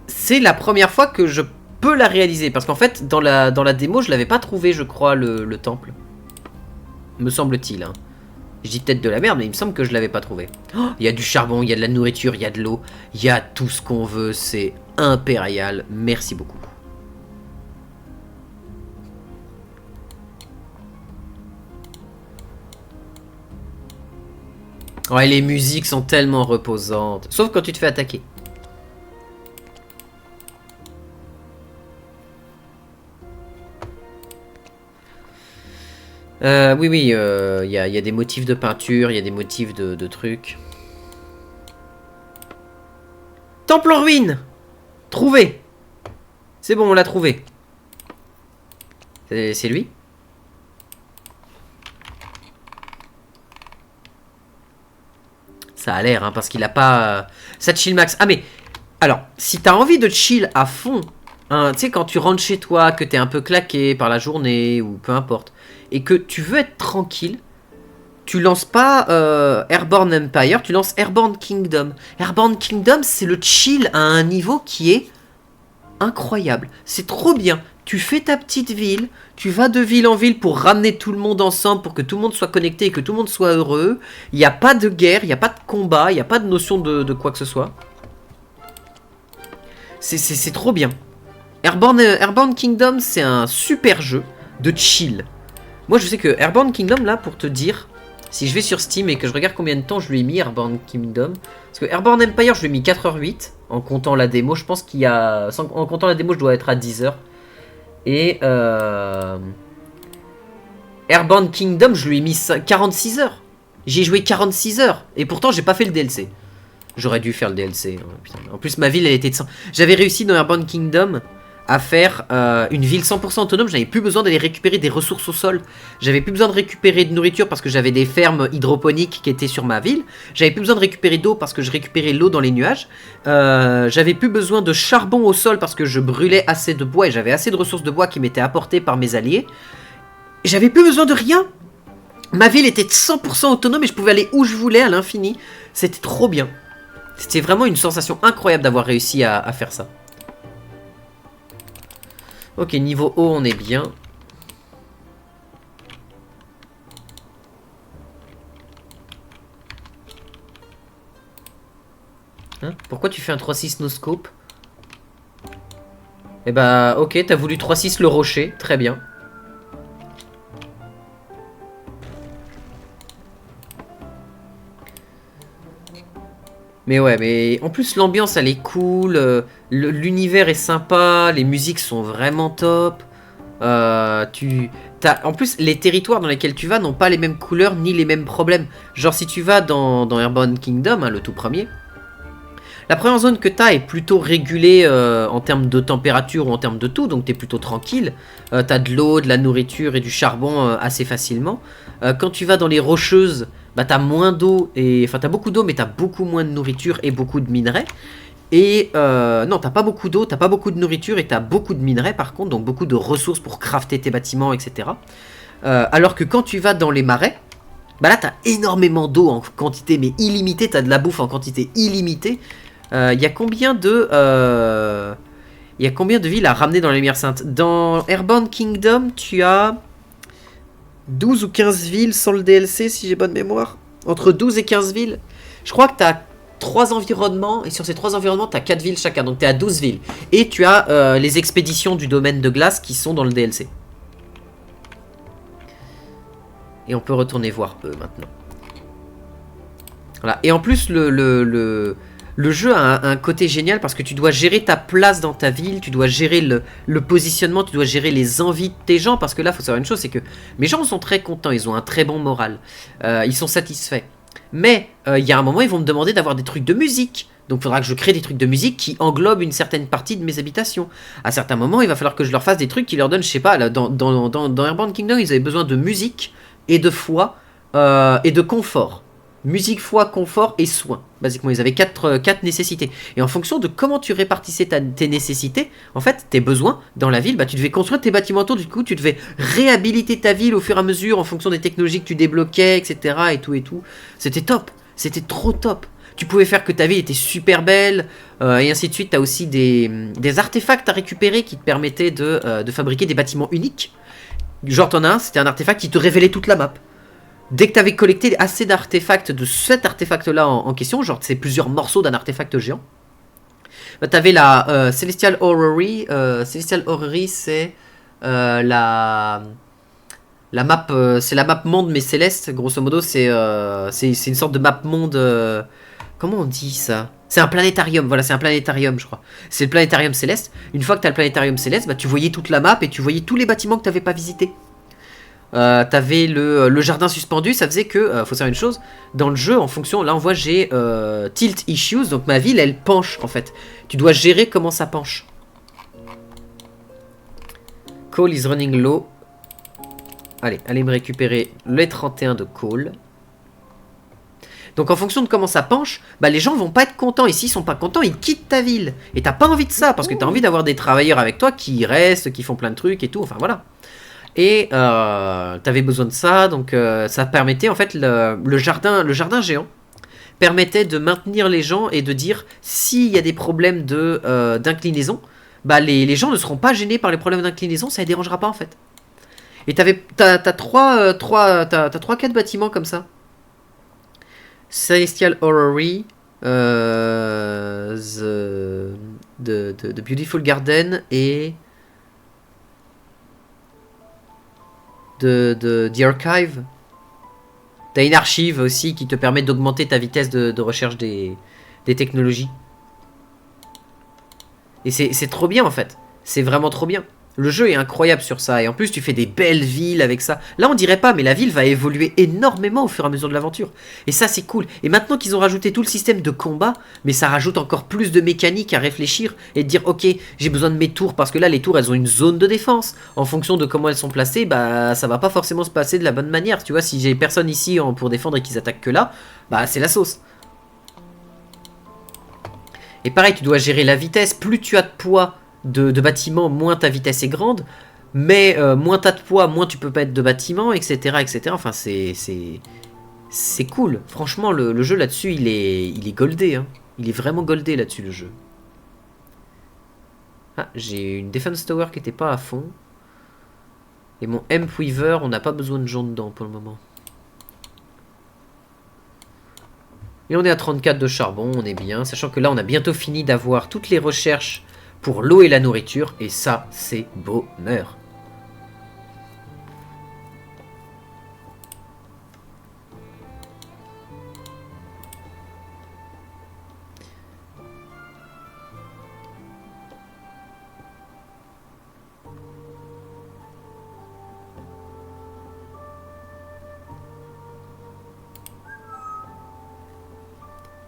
c'est la première fois que je peux la réaliser. Parce qu'en fait, dans la démo, je l'avais pas trouvé, je crois, le temple. Me semble-t-il. Hein. Je dis peut-être de la merde, mais il me semble que je l'avais pas trouvé. Oh, il y a du charbon, il y a de la nourriture, il y a de l'eau. Il y a tout ce qu'on veut. C'est impérial. Merci beaucoup. Ouais, les musiques sont tellement reposantes. Sauf quand tu te fais attaquer. Oui, il y a des motifs de peinture, il y a des motifs de trucs. Temple en ruine. Trouvé. C'est bon, on l'a trouvé. C'est lui? Ça a l'air, hein, parce qu'il a pas... Ça chill max. Ah mais... Alors, si t'as envie de chill à fond, hein, tu sais, quand tu rentres chez toi, que t'es un peu claqué par la journée, ou peu importe, et que tu veux être tranquille, tu lances pas Airborne Empire, tu lances Airborne Kingdom. Airborne Kingdom, c'est le chill à un niveau qui est incroyable. C'est trop bien. Tu fais ta petite ville, tu vas de ville en ville pour ramener tout le monde ensemble, pour que tout le monde soit connecté et que tout le monde soit heureux. Il n'y a pas de guerre, il n'y a pas de combat, il n'y a pas de notion de quoi que ce soit. C'est trop bien. Airborne Kingdom, c'est un super jeu de chill. Moi, je sais que Airborne Kingdom, là, pour te dire, si je vais sur Steam et que je regarde combien de temps je lui ai mis Airborne Kingdom, parce que Airborne Empire, je lui ai mis 4h08 en comptant la démo. Je pense qu'il y a... En comptant la démo, je dois être à 10h. Et Airborne Kingdom, je lui ai mis 46 heures. J'ai joué 46 heures. Et pourtant, j'ai pas fait le DLC. J'aurais dû faire le DLC. Hein, putain. En plus, ma ville, elle était de 100. J'avais réussi dans Airborne Kingdom à faire une ville 100% autonome. J'avais plus besoin d'aller récupérer des ressources au sol. J'avais plus besoin de récupérer de nourriture parce que j'avais des fermes hydroponiques qui étaient sur ma ville. J'avais plus besoin de récupérer d'eau parce que je récupérais l'eau dans les nuages. J'avais plus besoin de charbon au sol parce que je brûlais assez de bois et j'avais assez de ressources de bois qui m'étaient apportées par mes alliés. J'avais plus besoin de rien. Ma ville était 100% autonome et je pouvais aller où je voulais à l'infini. C'était trop bien. C'était vraiment une sensation incroyable d'avoir réussi à faire ça. Ok, niveau haut, on est bien. Hein? Pourquoi tu fais un 3-6 no scope? Eh bah, ok, t'as voulu 3-6 le rocher. Très bien. Mais ouais, mais en plus l'ambiance elle est cool, l'univers est sympa, les musiques sont vraiment top. En plus, les territoires dans lesquels tu vas n'ont pas les mêmes couleurs ni les mêmes problèmes. Genre si tu vas dans Airborne Kingdom, hein, le tout premier, la première zone que tu as est plutôt régulée en termes de température ou en termes de tout, donc tu es plutôt tranquille. Tu as de l'eau, de la nourriture et du charbon assez facilement. Quand tu vas dans les rocheuses, bah t'as moins d'eau, enfin t'as beaucoup d'eau mais t'as beaucoup moins de nourriture et beaucoup de minerais. Et non, t'as pas beaucoup d'eau, t'as pas beaucoup de nourriture et t'as beaucoup de minerais par contre, donc beaucoup de ressources pour crafter tes bâtiments, etc. Alors que quand tu vas dans les marais, bah là t'as énormément d'eau en quantité mais illimitée, t'as de la bouffe en quantité illimitée. Il y a combien de villes à ramener dans les lumières saintes? Dans Airborne Kingdom, tu as 12 ou 15 villes sans le DLC, si j'ai bonne mémoire. Entre 12 et 15 villes. Je crois que tu as 3 environnements, et sur ces 3 environnements, tu as 4 villes chacun. Donc tu es à 12 villes. Et tu as les expéditions du domaine de glace qui sont dans le DLC. Et on peut retourner voir eux maintenant. Voilà. Et en plus, le jeu a un côté génial parce que tu dois gérer ta place dans ta ville, tu dois gérer le positionnement, tu dois gérer les envies de tes gens. Parce que là, il faut savoir une chose, c'est que mes gens sont très contents, ils ont un très bon moral, ils sont satisfaits. Mais il y a un moment, ils vont me demander d'avoir des trucs de musique. Donc il faudra que je crée des trucs de musique qui englobent une certaine partie de mes habitations. À certains moments, il va falloir que je leur fasse des trucs qui leur donnent, je sais pas, là, dans Airborne Kingdom, ils avaient besoin de musique et de foi et de confort. Musique, foi, confort et soin. Basiquement, ils avaient 4 nécessités. Et en fonction de comment tu répartissais tes nécessités, en fait, tes besoins dans la ville, bah, tu devais construire tes bâtiments autour. Du coup, tu devais réhabiliter ta ville au fur et à mesure en fonction des technologies que tu débloquais, etc. Et tout et tout. C'était top. C'était trop top. Tu pouvais faire que ta ville était super belle, et ainsi de suite. Tu as aussi des artefacts à récupérer qui te permettaient de fabriquer des bâtiments uniques. Genre, t'en as un, c'était un artefact qui te révélait toute la map. Dès que tu avais collecté assez d'artefacts de cet artefact-là en question, genre c'est plusieurs morceaux d'un artefact géant, bah, tu avais la Celestial Orrery. Celestial Orrery, c'est la map, c'est la map monde mais céleste, grosso modo. C'est une sorte de map monde. Comment on dit ça? C'est un planétarium, voilà, c'est un planétarium, je crois. C'est le planétarium céleste. Une fois que tu as le planétarium céleste, bah, tu voyais toute la map et tu voyais tous les bâtiments que tu n'avais pas visités. T'avais le jardin suspendu, ça faisait que, faut savoir une chose, dans le jeu, en fonction, là on voit j'ai tilt issues, donc ma ville elle penche en fait. Tu dois gérer comment ça penche. Coal is running low. Allez, allez me récupérer les 31 de coal. Donc en fonction de comment ça penche, bah les gens vont pas être contents. Et s'ils sont pas contents, ils quittent ta ville. Et t'as pas envie de ça, parce que t'as envie d'avoir des travailleurs avec toi qui restent, qui font plein de trucs et tout, enfin voilà. Et t'avais besoin de ça, donc ça permettait en fait le jardin géant permettait de maintenir les gens et de dire s'il y a des problèmes d'inclinaison, bah les gens ne seront pas gênés par les problèmes d'inclinaison, ça les dérangera pas en fait. Et t'as 3-4 bâtiments comme ça. Celestial Orrery, the Beautiful Garden et The Archive. T'as une archive aussi qui te permet d'augmenter ta vitesse de recherche des technologies. Et c'est trop bien en fait. C'est vraiment trop bien. Le jeu est incroyable sur ça. Et en plus, tu fais des belles villes avec ça. Là, on dirait pas, mais la ville va évoluer énormément au fur et à mesure de l'aventure. Et ça, c'est cool. Et maintenant qu'ils ont rajouté tout le système de combat, mais ça rajoute encore plus de mécanique à réfléchir et de dire, ok, j'ai besoin de mes tours. Parce que là, les tours, elles ont une zone de défense. En fonction de comment elles sont placées, bah, ça va pas forcément se passer de la bonne manière. Tu vois, si j'ai personne ici pour défendre et qu'ils attaquent que là, bah, c'est la sauce. Et pareil, tu dois gérer la vitesse. Plus tu as de poids de bâtiments, moins ta vitesse est grande. Mais moins t'as de poids, moins tu peux mettre de bâtiments, etc. etc. Enfin, c'est cool. Franchement, le jeu là-dessus, il est goldé. Hein. Il est vraiment goldé là-dessus, le jeu. Ah, j'ai une Defense Tower qui n'était pas à fond. Et mon Hemp Weaver, on n'a pas besoin de gens dedans pour le moment. Et on est à 34 de charbon, on est bien. Sachant que là, on a bientôt fini d'avoir toutes les recherches pour l'eau et la nourriture. Et ça, c'est bonheur.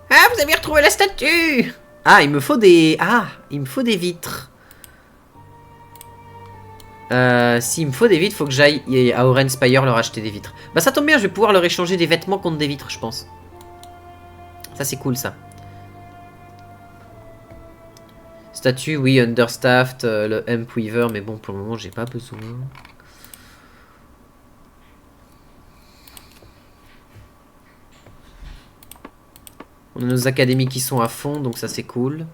Ah, vous avez retrouvé la statue! Ah, il me faut des... Ah, il me faut des vitres. S'il me faut des vitres, faut que j'aille à Oren Spire leur acheter des vitres. Bah ça tombe bien, je vais pouvoir leur échanger des vêtements contre des vitres, je pense. Ça c'est cool ça. Statue, oui, understaffed, le Hemp Weaver, mais bon, pour le moment, j'ai pas besoin. On a nos académies qui sont à fond, donc ça c'est cool.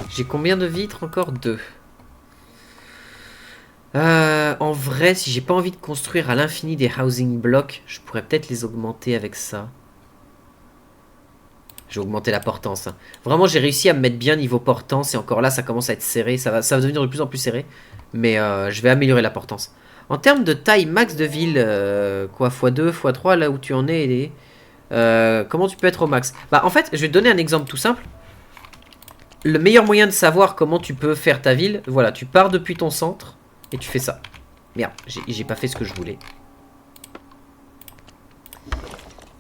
J'ai combien de vitres encore? 2. En vrai, si j'ai pas envie de construire à l'infini des housing blocks, je pourrais peut-être les augmenter avec ça. J'ai augmenté la portance. Hein. Vraiment, j'ai réussi à me mettre bien niveau portance. Et encore là, ça commence à être serré. Ça va devenir de plus en plus serré. Mais je vais améliorer la portance. En termes de taille max de ville, quoi, x2, x3, là où tu en es, comment tu peux être au max? Bah, en fait, je vais te donner un exemple tout simple. Le meilleur moyen de savoir comment tu peux faire ta ville, voilà, tu pars depuis ton centre et tu fais ça. Merde, j'ai pas fait ce que je voulais.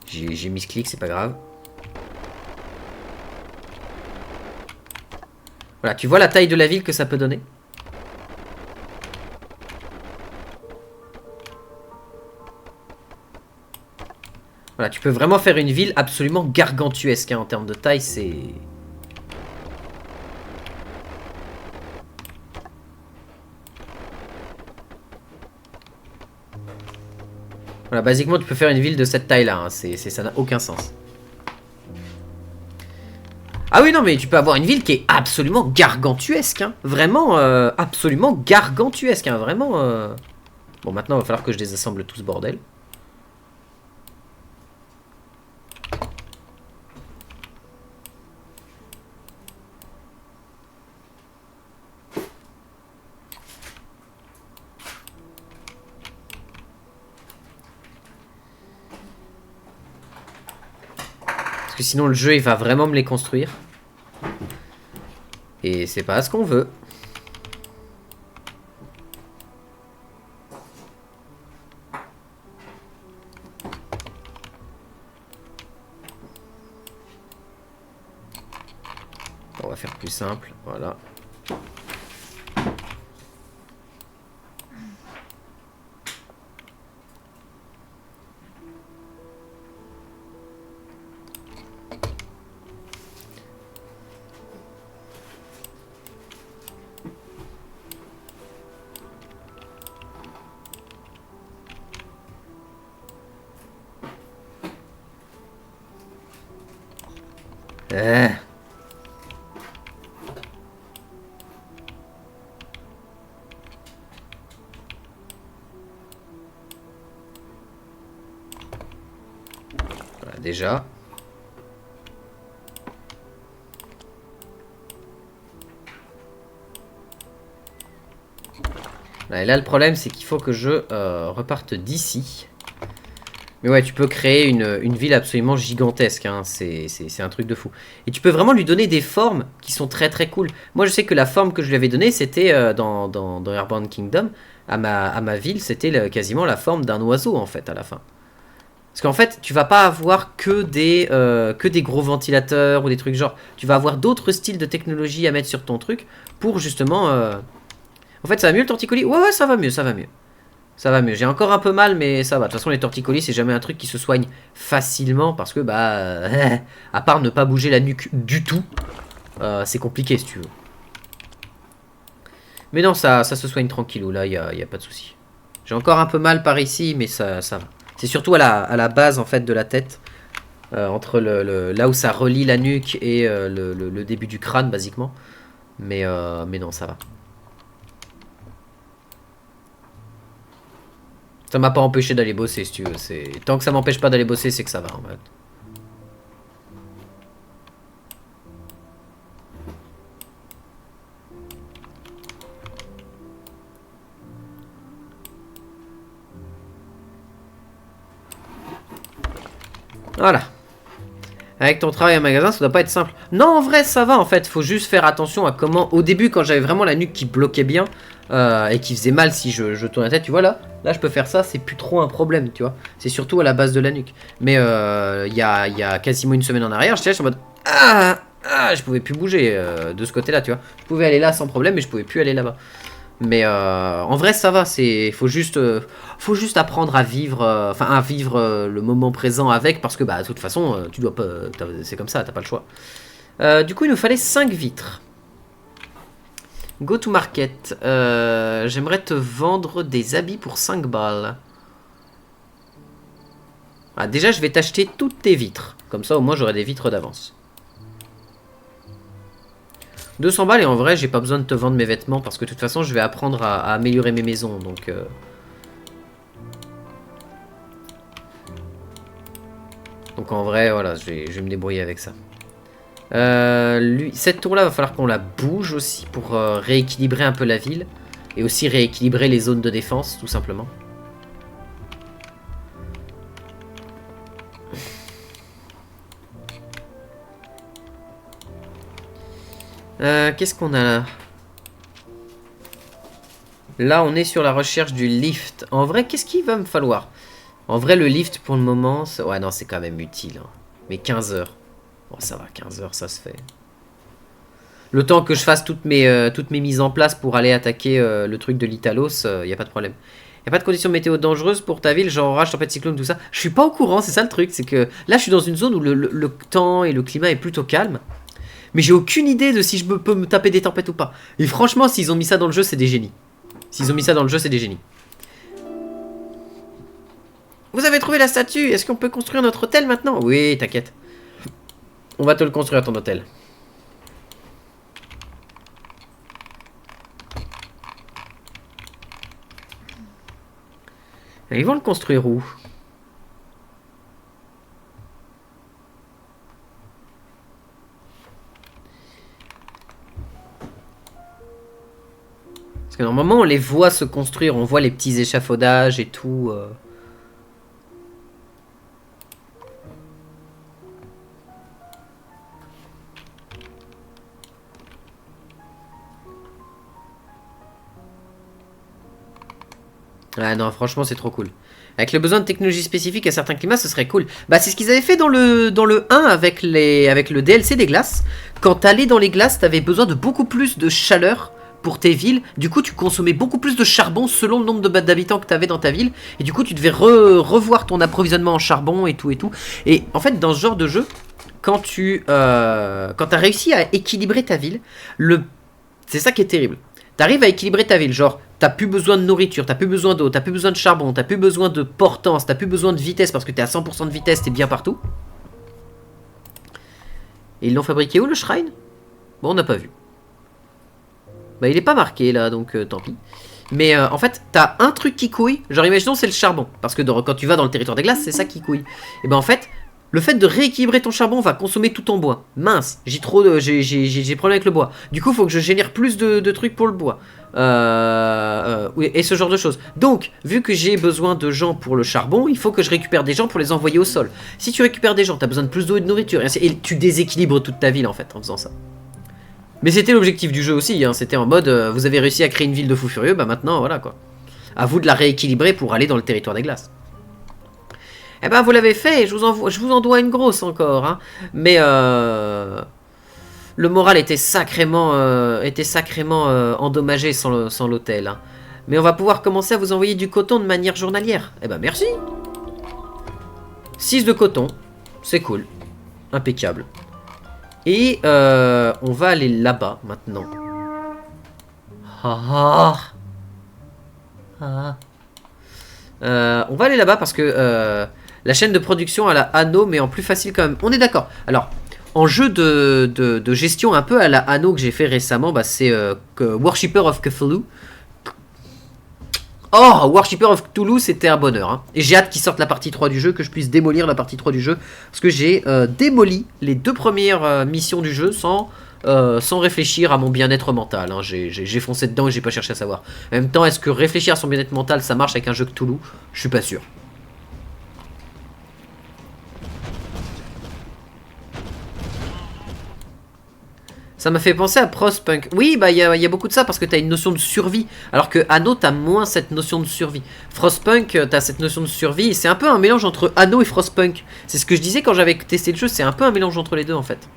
J'ai mis ce clic, c'est pas grave. Voilà, tu vois la taille de la ville que ça peut donner? Voilà, tu peux vraiment faire une ville absolument gargantuesque hein, en termes de taille, c'est... Voilà, basiquement, tu peux faire une ville de cette taille-là, hein, ça n'a aucun sens. Ah oui, non, mais tu peux avoir une ville qui est absolument gargantuesque, hein. Vraiment, absolument gargantuesque, hein. Vraiment, Bon, maintenant, il va falloir que je désassemble tout ce bordel. que sinon le jeu il va vraiment me les construire. Et c'est pas ce qu'on veut. On va faire plus simple, voilà. Voilà, déjà. Et là, le problème, c'est qu'il faut que je reparte d'ici. Mais ouais, tu peux créer une ville absolument gigantesque, hein. C'est un truc de fou. Et tu peux vraiment lui donner des formes qui sont très très cool. Moi, je sais que la forme que je lui avais donnée, c'était dans Earthbound Kingdom, à ma ville, c'était quasiment la forme d'un oiseau, en fait, à la fin. Parce qu'en fait, tu vas pas avoir que des gros ventilateurs ou des trucs genre. Tu vas avoir d'autres styles de technologie à mettre sur ton truc pour justement... En fait, ça va mieux le torticolis? Ouais, ouais, ça va mieux, ça va mieux. Ça va mieux. J'ai encore un peu mal, mais ça va. De toute façon, les torticolis, c'est jamais un truc qui se soigne facilement parce que, bah, à part ne pas bouger la nuque du tout, c'est compliqué si tu veux. Mais non, ça se soigne tranquillou, là, y a pas de souci. J'ai encore un peu mal par ici, mais ça va. C'est surtout à la base, en fait, de la tête. Entre là où ça relie la nuque et le début du crâne, basiquement. Mais non, ça va. Ça m'a pas empêché d'aller bosser, si tu veux. Tant que ça m'empêche pas d'aller bosser, c'est que ça va, en fait. Voilà. Avec ton travail en magasin, ça doit pas être simple. Non, en vrai, ça va, en fait. Faut juste faire attention à comment... Au début, quand j'avais vraiment la nuque qui bloquait bien, et qui faisait mal si je tourne la tête, tu vois, là, je peux faire ça, c'est plus trop un problème, tu vois. C'est surtout à la base de la nuque. Mais il y a quasiment une semaine en arrière, j'étais en mode... je pouvais plus bouger de ce côté-là, tu vois. Je pouvais aller là sans problème, mais je pouvais plus aller là-bas. Mais en vrai, ça va. Faut juste apprendre à vivre, à vivre le moment présent avec, parce que bah de toute façon, tu dois pas, c'est comme ça, t'as pas le choix. Du coup, il nous fallait 5 vitres. Go to market. J'aimerais te vendre des habits pour 5 balles. Ah, déjà, je vais t'acheter toutes tes vitres. Comme ça, au moins, j'aurai des vitres d'avance. 200 balles et en vrai j'ai pas besoin de te vendre mes vêtements parce que de toute façon je vais apprendre à améliorer mes maisons donc en vrai voilà je vais me débrouiller avec ça. Cette tour là va falloir qu'on la bouge aussi pour rééquilibrer un peu la ville et aussi rééquilibrer les zones de défense tout simplement. Qu'est-ce qu'on a là? Là, on est sur la recherche du lift. En vrai, qu'est-ce qu'il va me falloir? En vrai, le lift, pour le moment... Ouais, non, c'est quand même utile. Hein. Mais 15 heures. Bon, ça va, 15 heures, ça se fait. Le temps que je fasse toutes mes mises en place pour aller attaquer le truc de l'Italos, y a pas de problème. Y a pas de conditions météo dangereuses pour ta ville, genre orage, tempête, cyclone, tout ça. Je suis pas au courant, c'est ça le truc. C'est que là, je suis dans une zone où le temps et le climat est plutôt calme. Mais j'ai aucune idée de si je peux me taper des tempêtes ou pas. Et franchement, s'ils ont mis ça dans le jeu, c'est des génies. S'ils ont mis ça dans le jeu, c'est des génies. Vous avez trouvé la statue. Est-ce qu'on peut construire notre hôtel maintenant? Oui, t'inquiète. On va te le construire, ton hôtel. Et ils vont le construire où? Parce que normalement, on les voit se construire. On voit les petits échafaudages et tout. Ah non, franchement, c'est trop cool. Avec le besoin de technologie spécifique à certains climats, ce serait cool. Bah, c'est ce qu'ils avaient fait dans le 1 avec le DLC des glaces. Quand t'allais dans les glaces, t'avais besoin de beaucoup plus de chaleur pour tes villes. Du coup, tu consommais beaucoup plus de charbon selon le nombre d'habitants que t'avais dans ta ville. Et du coup, tu devais revoir ton approvisionnement en charbon et tout et tout. Et en fait, dans ce genre de jeu, quand t'as réussi à équilibrer ta ville, c'est ça qui est terrible. T'arrives à équilibrer ta ville, genre t'as plus besoin de nourriture, t'as plus besoin d'eau, t'as plus besoin de charbon, t'as plus besoin de portance, t'as plus besoin de vitesse parce que t'es à 100% de vitesse, t'es bien partout. Et ils l'ont fabriqué où le shrine? Bon, on n'a pas vu. Bah il est pas marqué là, donc tant pis. Mais en fait, t'as un truc qui couille, genre imaginons c'est le charbon, parce que quand tu vas dans le territoire des glaces, c'est ça qui couille. Et ben en fait, le fait de rééquilibrer ton charbon va consommer tout ton bois. Mince, j'ai problème avec le bois. Du coup, il faut que je génère plus de trucs pour le bois. Oui, et ce genre de choses. Donc, vu que j'ai besoin de gens pour le charbon, il faut que je récupère des gens pour les envoyer au sol. Si tu récupères des gens, t'as besoin de plus d'eau et de nourriture. Et tu déséquilibres toute ta ville en fait en faisant ça. Mais c'était l'objectif du jeu aussi, hein. C'était en mode, vous avez réussi à créer une ville de fous furieux, bah maintenant, voilà quoi. À vous de la rééquilibrer pour aller dans le territoire des glaces. Eh ben, vous l'avez fait, je vous en dois une grosse encore, hein. Mais, le moral était sacrément endommagé sans l'hôtel, hein. Mais on va pouvoir commencer à vous envoyer du coton de manière journalière. Eh ben, merci. 6 de coton, c'est cool. Impeccable. Et on va aller là-bas maintenant. On va aller là-bas parce que la chaîne de production à la Anno, mais en plus facile quand même. On est d'accord. Alors, en jeu de gestion un peu à la Anno que j'ai fait récemment, bah, c'est Worshipper of Cthulhu. Oh, Worshipper of Cthulhu, c'était un bonheur, hein. Et j'ai hâte qu'ils sortent la partie 3 du jeu, que je puisse démolir la partie 3 du jeu. Parce que j'ai démoli les 2 premières missions du jeu sans réfléchir à mon bien-être mental, hein. J'ai foncé dedans et j'ai pas cherché à savoir. En même temps, est-ce que réfléchir à son bien-être mental, ça marche avec un jeu Cthulhu? Je suis pas sûr. Ça m'a fait penser à Frostpunk. Oui, bah il y a beaucoup de ça parce que t'as une notion de survie. Alors que Anno, t'as moins cette notion de survie. Frostpunk, t'as cette notion de survie. Et c'est un peu un mélange entre Anno et Frostpunk. C'est ce que je disais quand j'avais testé le jeu. C'est un peu un mélange entre les deux en fait.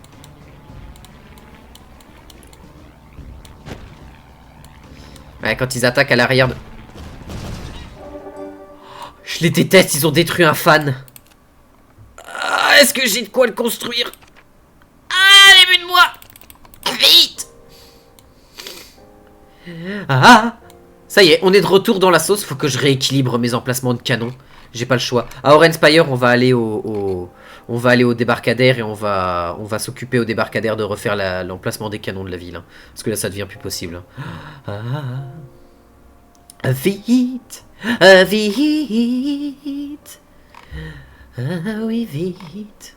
Ouais, quand ils attaquent à l'arrière de... Je les déteste, ils ont détruit un fan. Ah, est-ce que j'ai de quoi le construire? Allez, bute-moi! Vite! Ah! Ça y est, on est de retour dans la sauce. Faut que je rééquilibre mes emplacements de canon. J'ai pas le choix. À Oren Spire, on va aller on va aller au débarcadère et on va s'occuper au débarcadère de refaire l'emplacement des canons de la ville, hein. Parce que là, ça devient plus possible, hein. Vite! Vite! Oui, vite!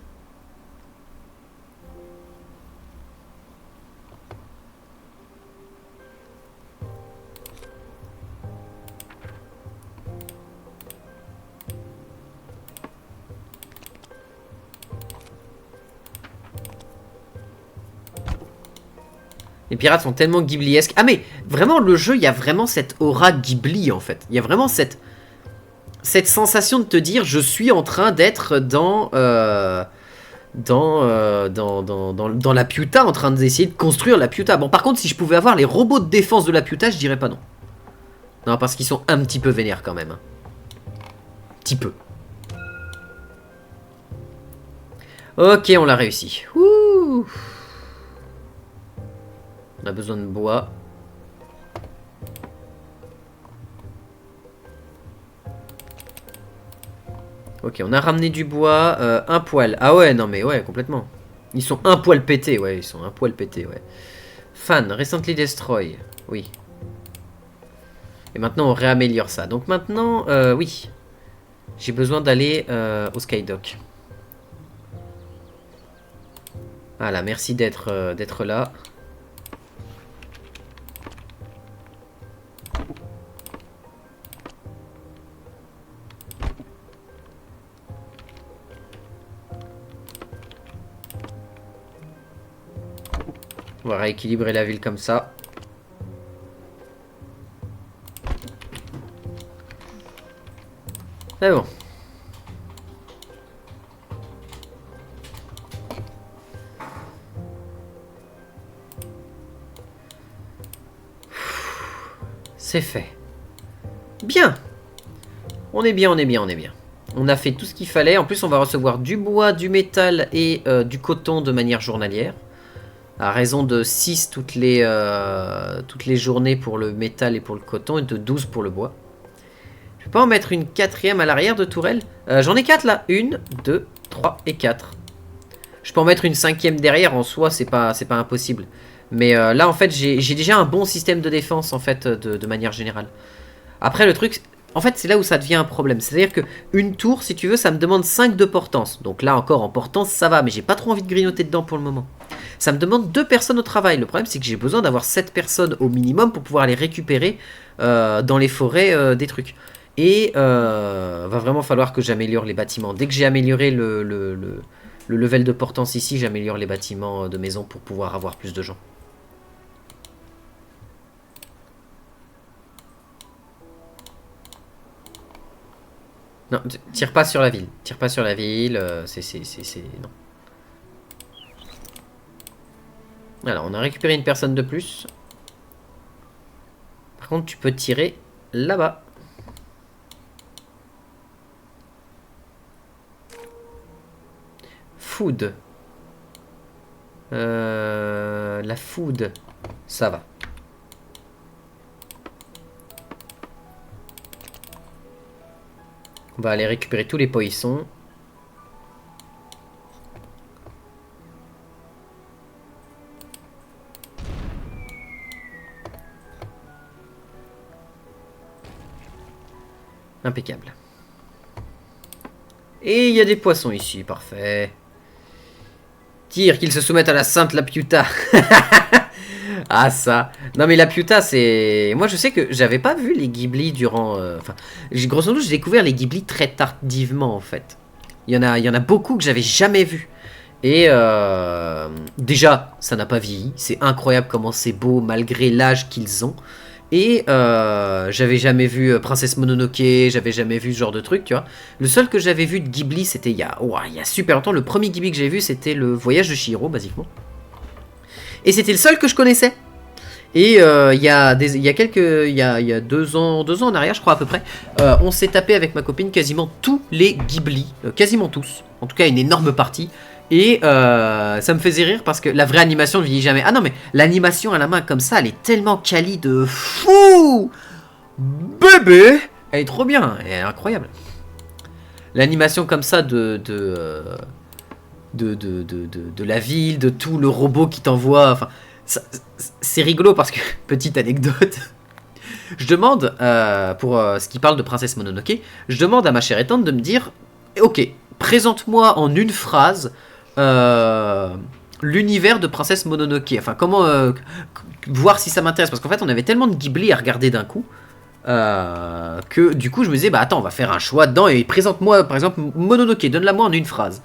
Les pirates sont tellement ghibliesques. Ah mais vraiment le jeu, il y a vraiment cette aura Ghibli en fait. Il y a vraiment cette sensation de te dire je suis en train d'être dans la Piuta, en train d'essayer de construire la Piuta. Bon par contre si je pouvais avoir les robots de défense de la Piuta, je dirais pas non. Non parce qu'ils sont un petit peu vénères quand même, hein. Petit peu. Ok, on l'a réussi. Ouh. On a besoin de bois. Ok, on a ramené du bois. Un poil. Ah ouais, non mais ouais, complètement. Ils sont un poil pétés, ouais. Ils sont un poil pétés, ouais. Fan, recently destroy. Oui. Et maintenant, on réaméliore ça. Donc maintenant, oui. J'ai besoin d'aller au Skydock. Voilà, merci d'être là. On va rééquilibrer la ville comme ça. Mais bon. C'est fait. Bien. On est bien, on est bien, on est bien. On a fait tout ce qu'il fallait. En plus, on va recevoir du bois, du métal et du coton de manière journalière. À raison de 6 toutes les journées pour le métal et pour le coton et de 12 pour le bois. Je peux pas en mettre une quatrième à l'arrière de tourelle. J'en ai 4 là. 1, 2, 3 et 4. Je peux en mettre une cinquième derrière en soi, c'est pas impossible. Mais là en fait j'ai déjà un bon système de défense en fait de manière générale. Après le truc, en fait c'est là où ça devient un problème. C'est-à-dire que une tour, si tu veux, ça me demande 5 de portance. Donc là encore en portance ça va, mais j'ai pas trop envie de grignoter dedans pour le moment. Ça me demande 2 personnes au travail. Le problème c'est que j'ai besoin d'avoir 7 personnes au minimum pour pouvoir les récupérer dans les forêts des trucs. Et va vraiment falloir que j'améliore les bâtiments. Dès que j'ai amélioré le level de portance ici, j'améliore les bâtiments de maison pour pouvoir avoir plus de gens. Non, tire pas sur la ville. Tire pas sur la ville. Non. Alors, on a récupéré une personne de plus. Par contre, tu peux tirer là-bas. Food. La food. Ça va. On va aller récupérer tous les poissons. Impeccable. Et il y a des poissons ici, parfait. Tire qu'ils se soumettent à la sainte Lapiuta. Ah ça. Non mais Lapiuta c'est... Moi je sais que j'avais pas vu les Ghibli durant... Enfin, grosso modo j'ai découvert les Ghibli très tardivement en fait. Il y en a beaucoup que j'avais jamais vu. Et déjà ça n'a pas vieilli. C'est incroyable comment c'est beau malgré l'âge qu'ils ont. Et j'avais jamais vu Princesse Mononoke, j'avais jamais vu ce genre de truc, tu vois. Le seul que j'avais vu de Ghibli, c'était il y a super longtemps. Le premier Ghibli que j'ai vu, c'était le voyage de Chihiro, basiquement. Et c'était le seul que je connaissais. Et il y a 2 ans en arrière, je crois à peu près, on s'est tapé avec ma copine quasiment tous les Ghibli, quasiment tous. En tout cas, une énorme partie. Et ça me faisait rire parce que la vraie animation ne vieillit jamais. Ah non mais l'animation à la main comme ça, elle est tellement quali de fou. Bébé, elle est trop bien, elle est incroyable. L'animation comme ça de la ville, de tout le robot qui t'envoie. Enfin, c'est rigolo parce que petite anecdote. Je demande pour ce qui parle de Princesse Mononoke, je demande à ma chère étante de me dire, ok, présente-moi en une phrase. L'univers de Princesse Mononoke. Enfin, comment voir si ça m'intéresse. Parce qu'en fait, on avait tellement de Ghibli à regarder d'un coup que du coup, je me disais, bah attends, on va faire un choix dedans et présente-moi, par exemple, Mononoke, donne-la-moi en une phrase.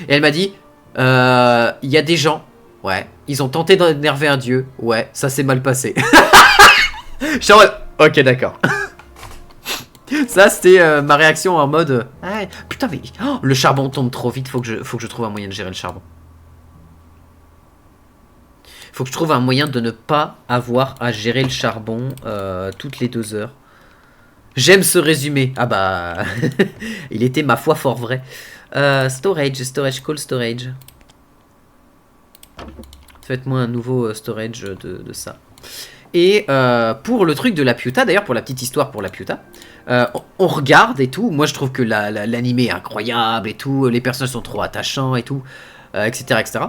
Et elle m'a dit, il y a des gens, ouais, ils ont tenté d'énerver un dieu, ouais, ça s'est mal passé. Je suis en mode, ok, d'accord. Ça, c'était ma réaction en mode... Ah, putain, mais... Oh, le charbon tombe trop vite. Faut que je trouve un moyen de gérer le charbon. Faut que je trouve un moyen de ne pas avoir à gérer le charbon toutes les 2 heures. J'aime ce résumé. Ah bah... Il était, ma foi, fort vrai. Storage, call storage. Faites-moi un nouveau storage de ça. Et pour le truc de Lapiuta, d'ailleurs, pour la petite histoire pour Lapiuta, on regarde et tout. Moi, je trouve que l'animé est incroyable et tout. Les personnages sont trop attachants et tout, etc., etc.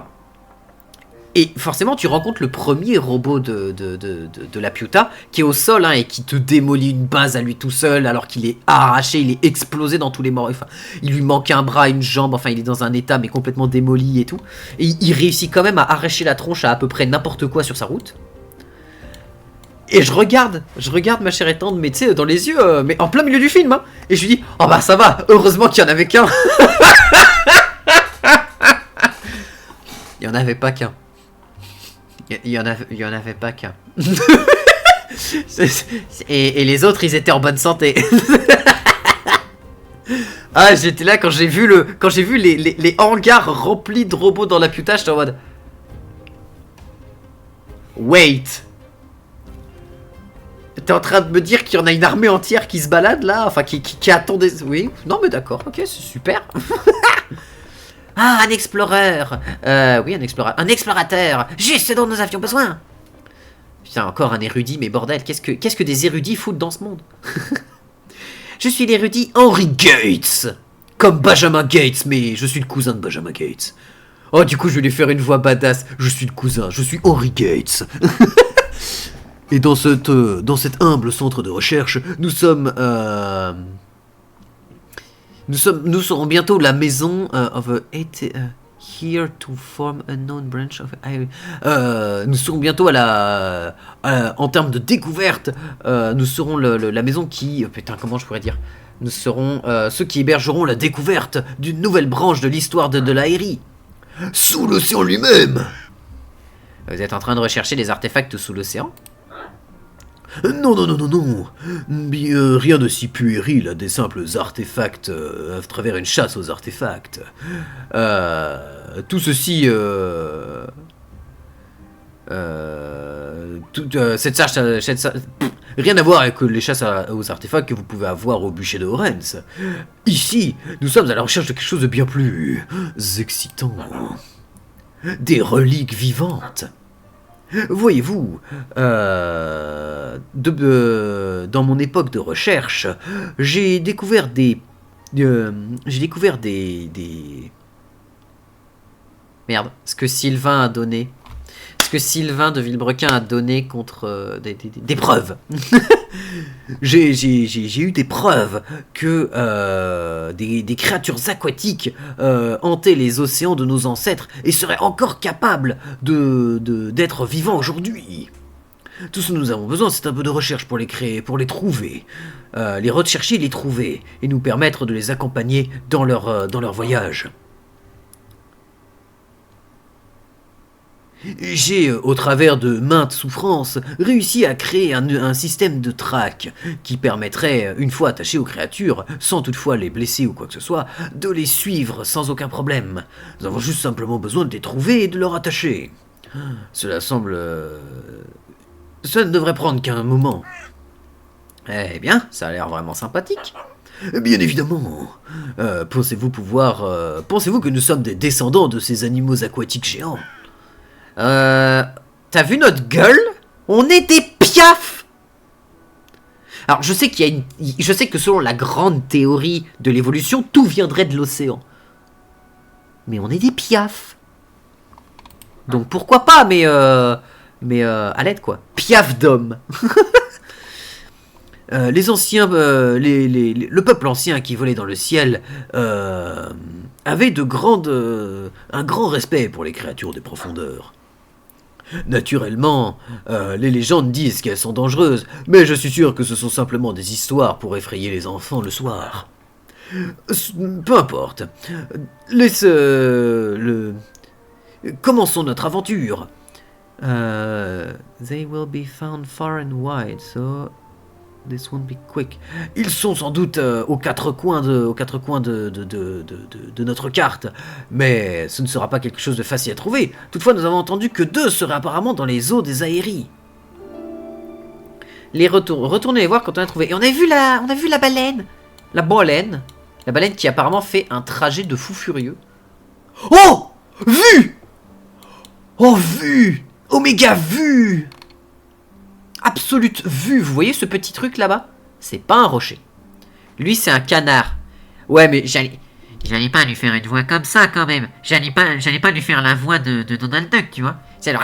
Et forcément, tu rencontres le premier robot de Lapiuta qui est au sol hein, et qui te démolit une base à lui tout seul alors qu'il est arraché, il est explosé dans tous les morts. Enfin, il lui manque un bras, une jambe, enfin, il est dans un état mais complètement démoli et tout. Et il réussit quand même à arracher la tronche à peu près n'importe quoi sur sa route. Et je regarde ma chère étante, mais tu sais, dans les yeux, mais en plein milieu du film, hein. Et je lui dis, oh bah ça va, heureusement qu'il y en avait qu'un. Il y en avait pas qu'un. Il y en avait pas qu'un. Et les autres, ils étaient en bonne santé. Ah, j'étais là quand j'ai vu les hangars remplis de robots dans la putain, j'étais en mode... Wait. T'es en train de me dire qu'il y en a une armée entière qui se balade là? Enfin, qui attend des... Oui, non mais d'accord, ok, c'est super. Ah, un explorer. Oui, un explorateur. Un explorateur. Juste ce dont nous avions besoin. Putain, encore un érudit, mais bordel, qu'est-ce que des érudits foutent dans ce monde? Je suis l'érudit Henry Gates. Comme Benjamin Gates, mais je suis le cousin de Benjamin Gates. Oh, du coup, je vais lui faire une voix badass. Je suis le cousin, je suis Henry Gates. Et dans cet humble centre de recherche, nous serons bientôt la maison of here to form a known branch of... nous serons bientôt en termes de découverte, nous serons la maison qui... putain, comment je pourrais dire? Nous serons ceux qui hébergeront la découverte d'une nouvelle branche de l'histoire de l'Aérie. Sous l'océan lui-même. Vous êtes en train de rechercher des artefacts sous l'océan? Non, non, non, non, non. Rien de si puéril à des simples artefacts à travers une chasse aux artefacts. Tout ceci... rien à voir avec les chasses aux artefacts que vous pouvez avoir au bûcher de Horens. Ici, nous sommes à la recherche de quelque chose de bien plus excitant. Des reliques vivantes. Voyez-vous, dans mon époque de recherche, j'ai découvert des... Merde, ce que Sylvain a donné. Ce que Sylvain de Villebrequin a donné contre des preuves. J'ai eu des preuves que des créatures aquatiques hantaient les océans de nos ancêtres et seraient encore capables d'être vivants aujourd'hui. Tout ce que nous avons besoin, c'est un peu de recherche pour les créer, pour les trouver. Les rechercher, les trouver, et nous permettre de les accompagner dans leur voyage. J'ai, au travers de maintes souffrances, réussi à créer un système de track qui permettrait, une fois attachés aux créatures, sans toutefois les blesser ou quoi que ce soit, de les suivre sans aucun problème. Nous avons juste simplement besoin de les trouver et de leur attacher. Cela semble... Ça ne devrait prendre qu'un moment. Eh bien, ça a l'air vraiment sympathique. Bien évidemment. Pensez-vous que nous sommes des descendants de ces animaux aquatiques géants? T'as vu notre gueule? On est des piafs. Alors je sais je sais que selon la grande théorie de l'évolution, tout viendrait de l'océan. Mais on est des piafs. Donc pourquoi pas, mais à l'aide quoi. Piaf d'hommes. Les anciens, le peuple ancien qui volait dans le ciel avait un grand respect pour les créatures des profondeurs. Naturellement, les légendes disent qu'elles sont dangereuses, mais je suis sûr que ce sont simplement des histoires pour effrayer les enfants le soir. Peu importe. Commençons notre aventure. They will be found far and wide, so this won't be quick. Ils sont sans doute aux quatre coins de notre carte, mais ce ne sera pas quelque chose de facile à trouver. Toutefois, nous avons entendu que 2 seraient apparemment dans les eaux des Aéries. Retournez les voir quand on a trouvé. Et on a vu la baleine. La baleine qui apparemment fait un trajet de fou furieux. Oh! Vue! Oh, vue! Oméga vue! Absolute vue. Vous voyez ce petit truc là-bas? C'est pas un rocher. Lui, c'est un canard. Ouais, mais j'allais pas lui faire une voix comme ça quand même. J'allais pas lui faire la voix de Donald Duck, tu vois. C'est alors...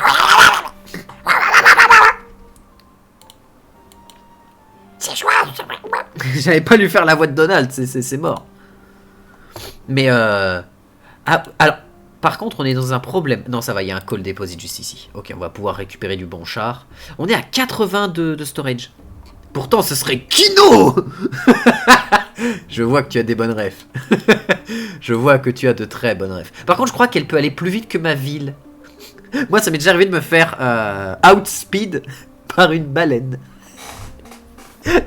J'allais pas lui faire la voix de Donald, c'est mort. Mais alors, par contre, on est dans un problème. Non, ça va, il y a un call deposit juste ici. Ok, on va pouvoir récupérer du bon char. On est à 80 de storage. Pourtant, ce serait Kino. Je vois que tu as des bonnes refs. Je vois que tu as de très bonnes refs. Par contre, je crois qu'elle peut aller plus vite que ma ville. Moi, ça m'est déjà arrivé de me faire outspeed par une baleine.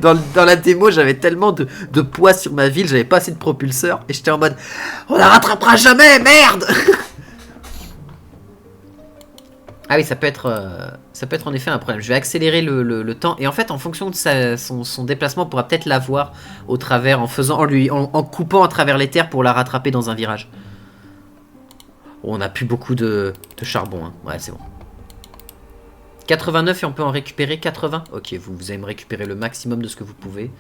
Dans la démo, j'avais tellement de poids sur ma ville, j'avais pas assez de propulseur. Et j'étais en mode, on la rattrapera jamais, merde. Ah oui, ça peut être en effet un problème. Je vais accélérer le temps. Et en fait, en fonction de son déplacement, on pourra peut-être la voir au travers, en coupant à travers les terres pour la rattraper dans un virage. Oh, on a plus beaucoup de charbon. Hein. Ouais, c'est bon. 89 et on peut en récupérer 80. Ok, vous allez me récupérer le maximum de ce que vous pouvez.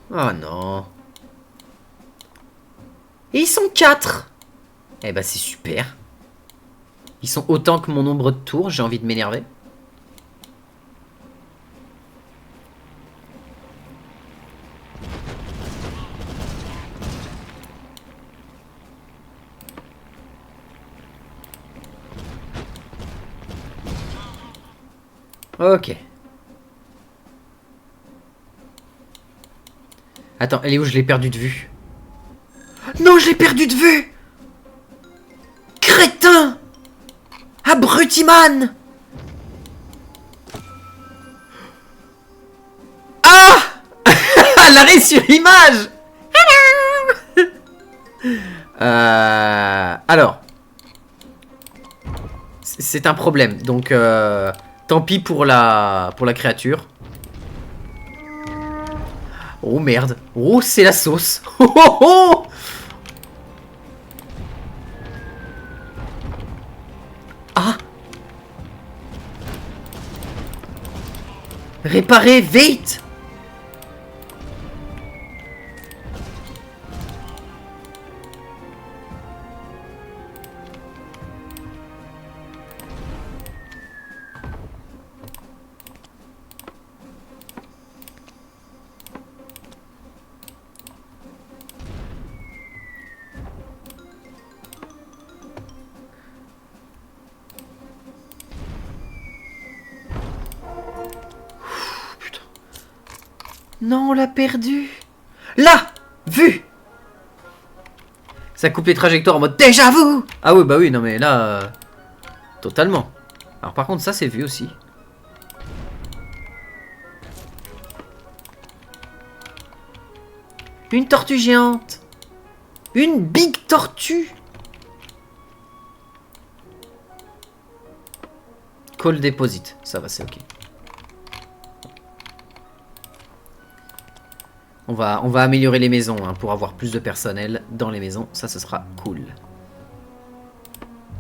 Oh non. Et ils sont 4. Eh ben c'est super. Ils sont autant que mon nombre de tours, j'ai envie de m'énerver. Ok. Attends, elle est où? Je l'ai perdu de vue. Non, je l'ai perdu de vue. Crétin. Abrutiman. Ah. L'arrêt sur image. Alors. C'est un problème. Donc, tant pis pour la créature. Oh merde. Oh, c'est la sauce. Oh, oh, oh. Ah. Réparer, vite. Non, on l'a perdu. Là. Vu. Ça coupe les trajectoires en mode déjà vu. Ah oui, bah oui, non mais là... totalement. Alors par contre, ça c'est vu aussi. Une tortue géante. Une big tortue. Call deposit. Ça va, c'est ok. On va améliorer les maisons hein, pour avoir plus de personnel dans les maisons. Ça, ce sera cool.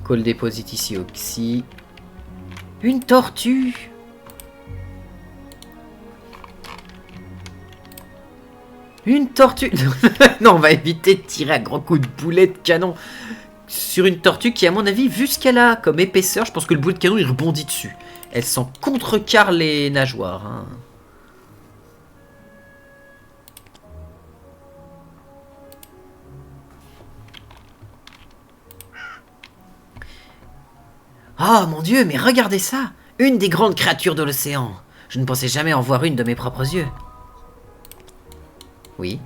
Call deposit ici aussi. Une tortue. Une tortue. Non, on va éviter de tirer à gros coups de boulet de canon sur une tortue qui, à mon avis, vu ce qu'elle a comme épaisseur, je pense que le boulet de canon, il rebondit dessus. Elle s'en contrecarre les nageoires. Hein. Oh mon Dieu, mais regardez ça! Une des grandes créatures de l'océan. Je ne pensais jamais en voir une de mes propres yeux. Oui.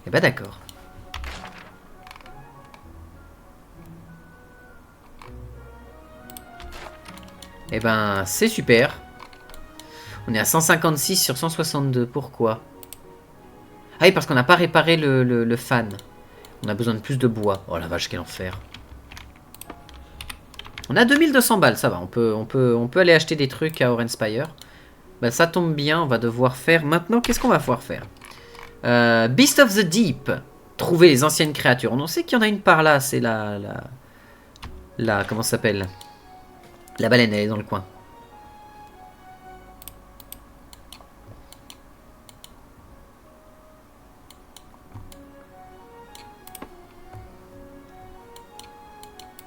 Eh ben d'accord. Eh ben, c'est super. On est à 156 sur 162. Pourquoi? Ah oui, parce qu'on n'a pas réparé le fan. On a besoin de plus de bois. Oh la vache, quel enfer. On a 2200 balles, ça va. On peut aller acheter des trucs à Orenspire. Bah, ça tombe bien, on va devoir faire... Maintenant, qu'est-ce qu'on va pouvoir faire? Beast of the Deep. Trouver les anciennes créatures. On sait qu'il y en a une par là. C'est la comment ça s'appelle? La baleine, elle est dans le coin.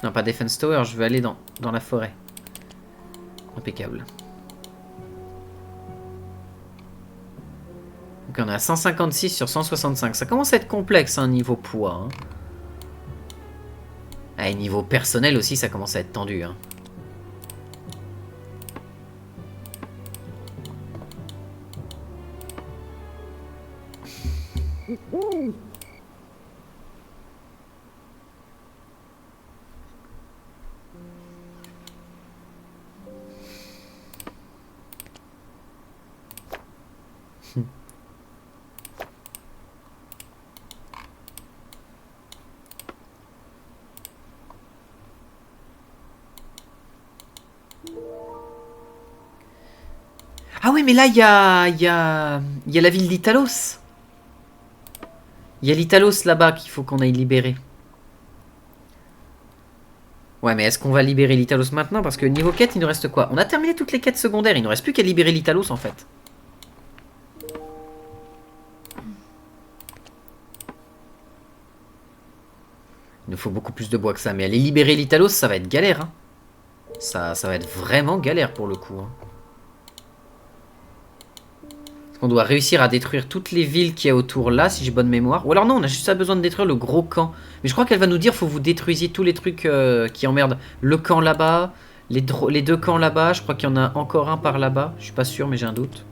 Non, pas Defense Tower, je veux aller dans la forêt. Impeccable. Donc on est à 156 sur 165. Ça commence à être complexe, hein, niveau poids. Hein. Ah, et niveau personnel aussi, ça commence à être tendu. Hein. Ah oui, mais là, il y a la ville d'Italos. Il y a l'Italos là-bas qu'il faut qu'on aille libérer. Ouais, mais est-ce qu'on va libérer l'Italos maintenant? Parce que niveau quête, il nous reste quoi? On a terminé toutes les quêtes secondaires. Il ne nous reste plus qu'à libérer l'Italos, en fait. Il nous faut beaucoup plus de bois que ça. Mais aller libérer l'Italos, ça va être galère. Hein. Ça va être vraiment galère pour le coup. Hein. On doit réussir à détruire toutes les villes qu'il y a autour là, si j'ai bonne mémoire. Ou alors non, on a juste besoin de détruire le gros camp. Mais je crois qu'elle va nous dire, faut que vous détruisiez tous les trucs qui emmerdent. Le camp là-bas, les deux camps là-bas. Je crois qu'il y en a encore un par là-bas. Je suis pas sûr, mais j'ai un doute.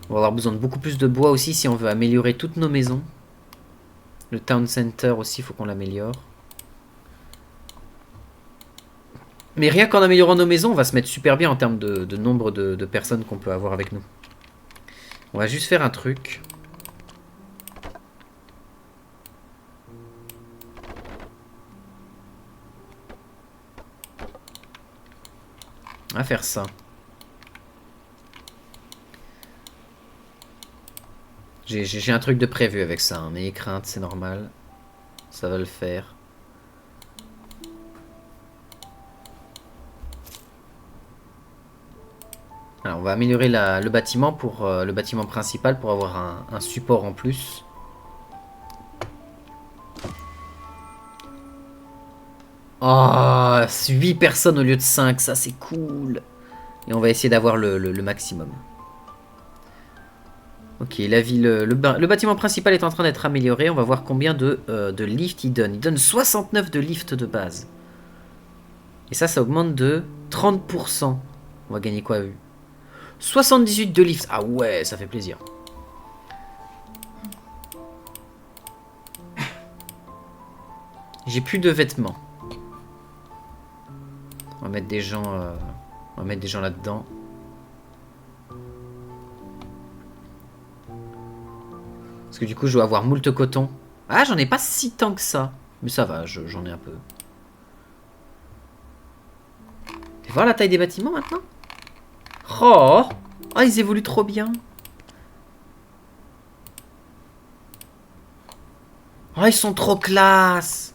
On va avoir besoin de beaucoup plus de bois aussi si on veut améliorer toutes nos maisons. Le town center aussi, il faut qu'on l'améliore. Mais rien qu'en améliorant nos maisons, on va se mettre super bien en termes de nombre de personnes qu'on peut avoir avec nous. On va juste faire un truc. On va faire ça. J'ai un truc de prévu avec ça. Hein. N'ayez crainte, c'est normal. Ça va le faire. Alors, on va améliorer le bâtiment pour le bâtiment principal pour avoir un support en plus. Oh, 8 personnes au lieu de 5, ça c'est cool. Et on va essayer d'avoir le maximum. Ok, la ville, le bâtiment principal est en train d'être amélioré. On va voir combien de lifts il donne. Il donne 69 de lifts de base. Et ça augmente de 30%. On va gagner quoi, vu 78 de lifts. Ah ouais, ça fait plaisir. J'ai plus de vêtements. On va mettre des gens, là-dedans. Parce que du coup, je dois avoir moult coton. Ah, j'en ai pas si tant que ça. Mais ça va, j'en ai un peu. Tu vois la taille des bâtiments maintenant? Oh, ils évoluent trop bien. Oh, ils sont trop classe.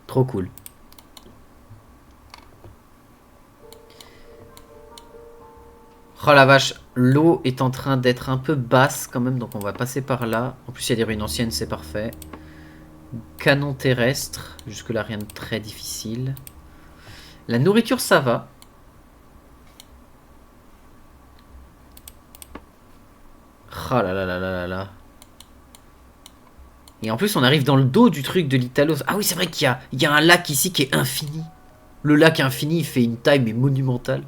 Trop cool. Oh la vache, l'eau est en train d'être un peu basse quand même, donc on va passer par là. En plus, il y a des ruines anciennes, c'est parfait. Canon terrestre, jusque-là rien de très difficile. La nourriture, ça va. Oh là là là là là là. Et en plus, on arrive dans le dos du truc de l'Italos. Ah oui, c'est vrai qu'il y a un lac ici qui est infini. Le lac infini, il fait une taille mais monumentale.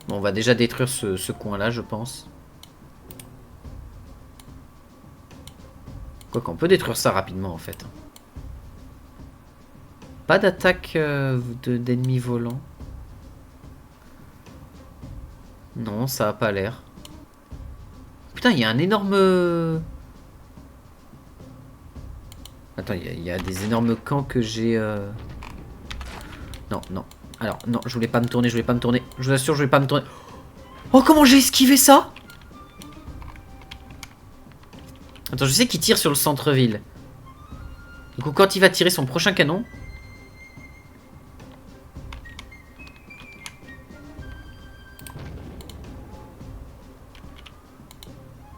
Bon, on va déjà détruire ce coin-là, je pense. Quoi qu'on peut détruire ça rapidement, en fait. Pas d'attaque d'ennemis volants. Non, ça a pas l'air. Putain, il y a un énorme... Attends, il y a des énormes camps que j'ai... Non, non. Alors, non, je voulais pas me tourner, je voulais pas me tourner. Je vous assure, je voulais pas me tourner. Oh, comment j'ai esquivé ça? Attends, je sais qu'il tire sur le centre-ville. Du coup, quand il va tirer son prochain canon...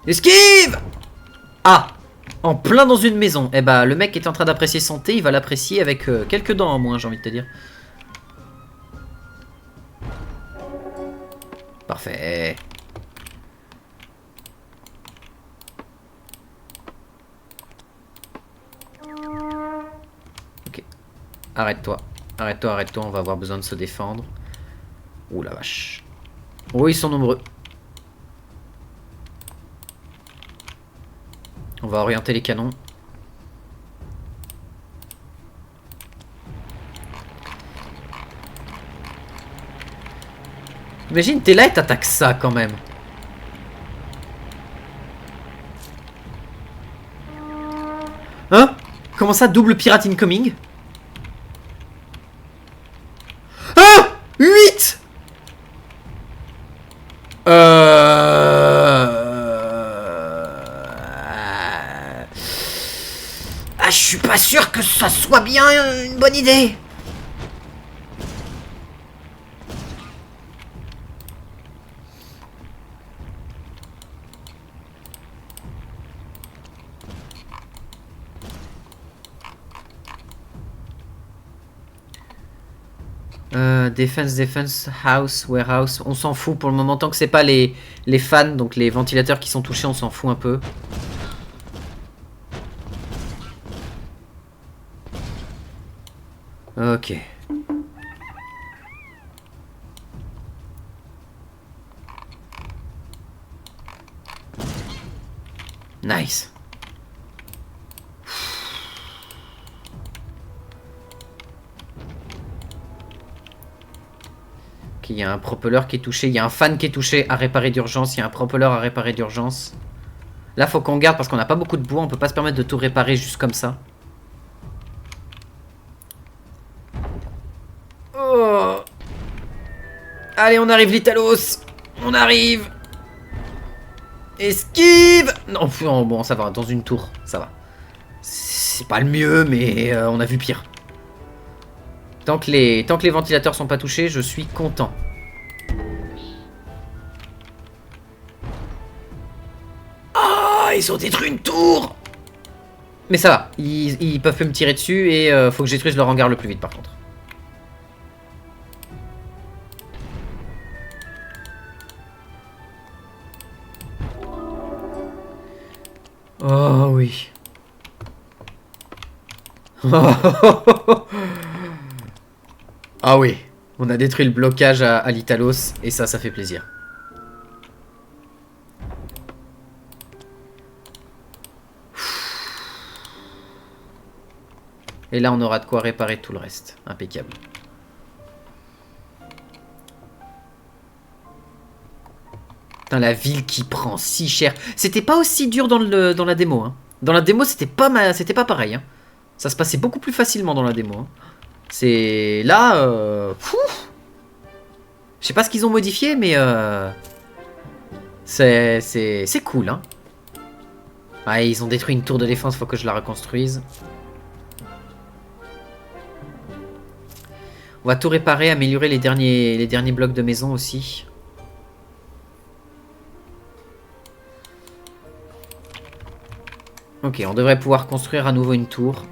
Esquive! Ah! En plein dans une maison. Eh bah, le mec est en train d'apprécier son thé, il va l'apprécier avec quelques dents en moins, j'ai envie de te dire. Parfait. Ok. Arrête-toi. Arrête-toi, arrête-toi, on va avoir besoin de se défendre. Ouh la vache. Oh, ils sont nombreux. On va orienter les canons. Imagine, t'es là et t'attaques ça quand même. Hein? Comment ça, double pirate incoming? Ah! 8! Ah, je suis pas sûr que ça soit bien une bonne idée. Defense, house, warehouse, on s'en fout pour le moment, tant que c'est pas les fans, donc les ventilateurs qui sont touchés, on s'en fout un peu. Ok. Nice. Ok, il y a un propeller qui est touché, il y a un fan qui est touché à réparer d'urgence, il y a un propeller à réparer d'urgence. Là, faut qu'on garde parce qu'on n'a pas beaucoup de bois, on peut pas se permettre de tout réparer juste comme ça. Oh. Allez, on arrive, l'Italos. On arrive. Esquive. Non, bon, ça va, dans une tour, ça va. C'est pas le mieux, mais on a vu pire. Tant que les ventilateurs sont pas touchés, je suis content. Ah, ils ont détruit une tour. Mais ça va, ils peuvent plus me tirer dessus et faut que je détruise leur hangar le plus vite par contre. Oh oui. Ah oui, on a détruit le blocage à l'Italos et ça fait plaisir. Et là, on aura de quoi réparer tout le reste. Impeccable. Putain, la ville qui prend si cher. C'était pas aussi dur dans la démo. Hein. Dans la démo, c'était pas pareil. Hein. Ça se passait beaucoup plus facilement dans la démo. Hein. C'est... Là... Je sais pas ce qu'ils ont modifié, mais... C'est cool. Hein. Ah, ils ont détruit une tour de défense, faut que je la reconstruise. On va tout réparer, améliorer les derniers blocs de maison aussi. Ok, on devrait pouvoir construire à nouveau une tour.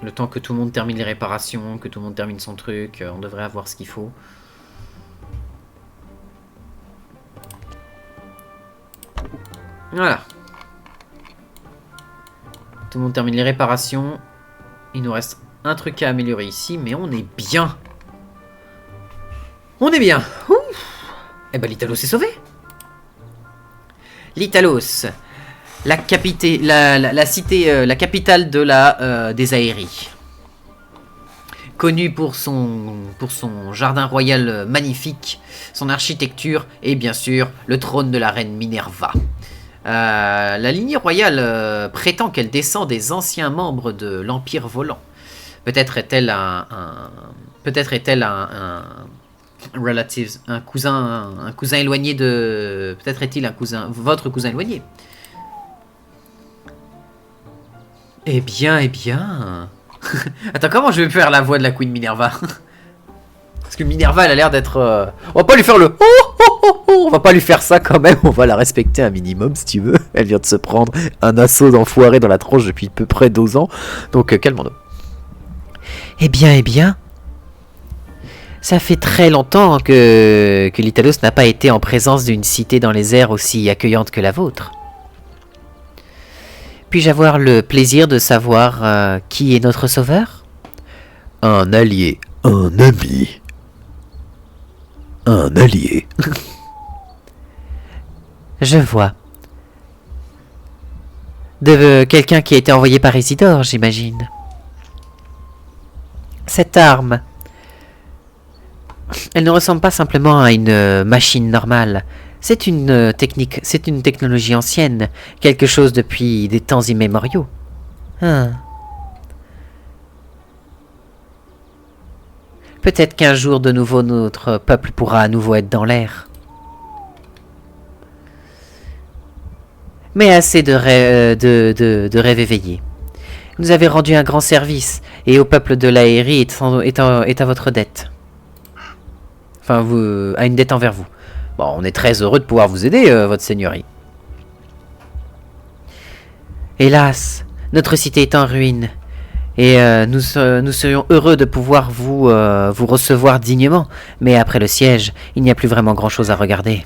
Le temps que tout le monde termine les réparations, que tout le monde termine son truc, on devrait avoir ce qu'il faut. Voilà. Tout le monde termine les réparations. Il nous reste un truc à améliorer ici, mais on est bien. On est bien. Ouf. Eh ben l'Italos est sauvé. L'Italos, la cité, la capitale de des Aéries. Connue pour son jardin royal magnifique, son architecture et bien sûr le trône de la reine Minerva. La lignée royale prétend qu'elle descend des anciens membres de l'Empire volant. Peut-être est-elle un relative, un cousin éloigné de... Peut-être est-il votre cousin éloigné. Eh bien... Attends, comment je vais faire la voix de la Queen Minerva? Parce que Minerva, elle a l'air d'être... On va pas lui faire le... On va pas lui faire ça quand même, on va la respecter un minimum si tu veux. Elle vient de se prendre un assaut d'enfoiré dans la tronche depuis peu près 12 ans. Donc calmons-nous. Eh bien... Ça fait très longtemps que l'Italos n'a pas été en présence d'une cité dans les airs aussi accueillante que la vôtre. Puis-je avoir le plaisir de savoir qui est notre sauveur? Un allié, un ami, un allié. Je vois. De quelqu'un qui a été envoyé par Isidore, j'imagine. Cette arme, elle ne ressemble pas simplement à une machine normale. C'est une technique, c'est une technologie ancienne, quelque chose depuis des temps immémoriaux. Ah. Peut-être qu'un jour de nouveau notre peuple pourra à nouveau être dans l'air. Mais assez de rêves éveillés. Vous avez rendu un grand service, et au peuple de l'Aérie est à votre dette. Enfin, a une dette envers vous. Bon, on est très heureux de pouvoir vous aider, votre seigneurie. Hélas, notre cité est en ruine, et nous serions heureux de pouvoir vous recevoir dignement, mais après le siège, il n'y a plus vraiment grand-chose à regarder.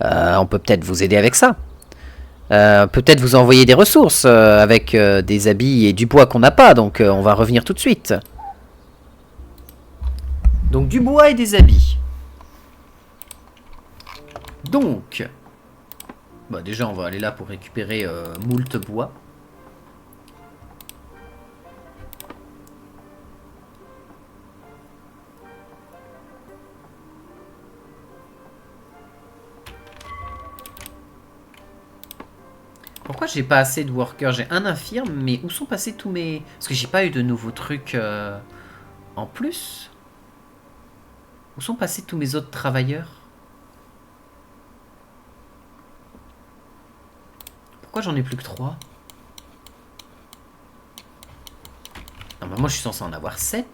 On peut peut-être vous aider avec ça. Peut-être vous envoyer des ressources avec des habits et du bois qu'on n'a pas, donc on va revenir tout de suite. Donc du bois et des habits. Donc, bah déjà on va aller là pour récupérer moult bois. Pourquoi j'ai pas assez de workers? J'ai un infirme, mais où sont passés tous mes... Parce que j'ai pas eu de nouveaux trucs en plus. Où sont passés tous mes autres travailleurs? Pourquoi j'en ai plus que 3? Normalement je suis censé en avoir 7.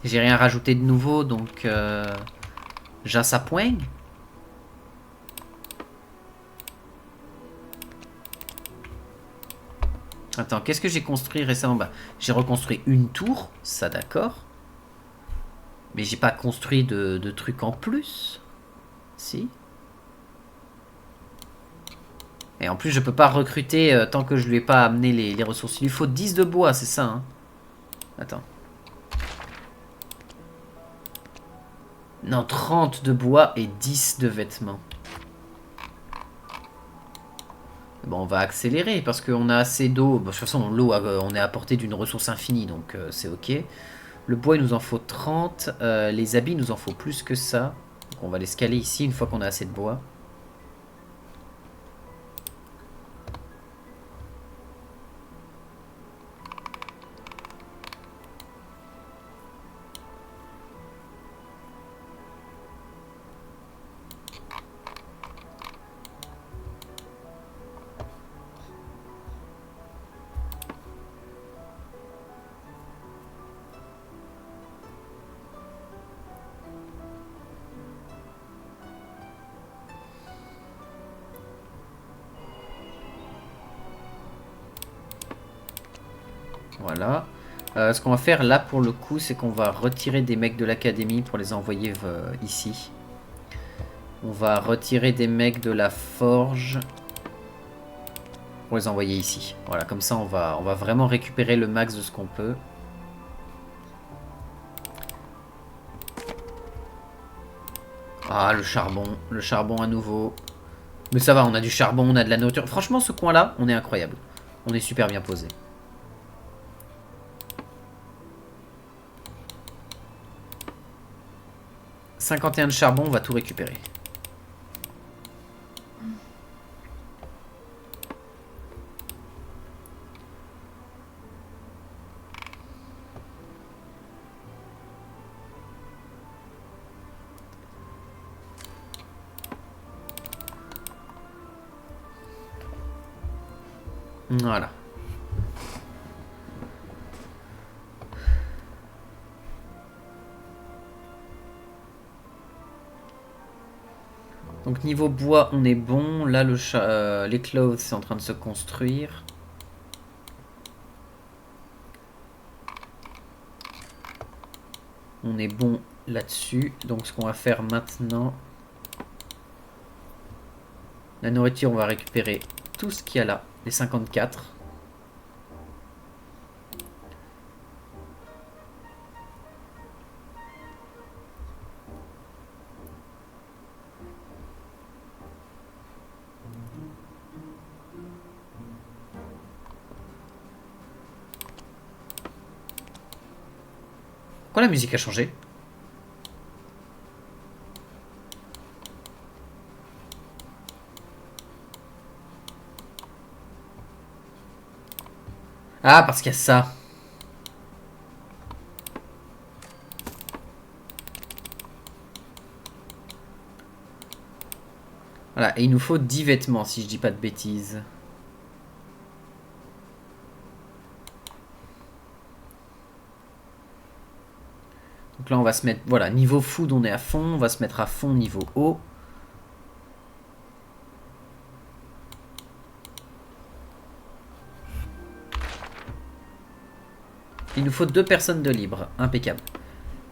J'ai rien rajouté de nouveau, donc j'assa point. Attends, qu'est-ce que j'ai construit récemment? Bah, j'ai reconstruit une tour, ça d'accord. Mais j'ai pas construit de trucs en plus. Si. Et en plus, je peux pas recruter tant que je lui ai pas amené les ressources. Il lui faut 10 de bois, c'est ça, hein? Attends. Non, 30 de bois et 10 de vêtements. Bon, on va accélérer parce qu'on a assez d'eau. Bon, de toute façon, l'eau, on est à portée d'une ressource infinie, donc c'est ok. Le bois, il nous en faut 30. Les habits, il nous en faut plus que ça. Donc on va les scaler ici une fois qu'on a assez de bois. Voilà. Ce qu'on va faire là pour le coup, c'est qu'on va retirer des mecs de l'académie pour les envoyer ici. On va retirer des mecs de la forge pour les envoyer ici. Voilà, comme ça on va vraiment récupérer le max de ce qu'on peut. Ah, le charbon à nouveau. Mais ça va, on a du charbon, on a de la nourriture. Franchement, ce coin-là, on est incroyable. On est super bien posé. « 51 de charbon, on va tout récupérer. » Voilà. Donc niveau bois, on est bon. Là, les clothes, c'est en train de se construire. On est bon là-dessus. Donc ce qu'on va faire maintenant... La nourriture, on va récupérer tout ce qu'il y a là. Les 54. Pourquoi la musique a changé? Ah, parce qu'il y a ça. Voilà, et il nous faut 10 vêtements, si je dis pas de bêtises. Donc là, on va se mettre... Voilà, niveau food, on est à fond. On va se mettre à fond niveau eau. Il nous faut 2 personnes de libre. Impeccable.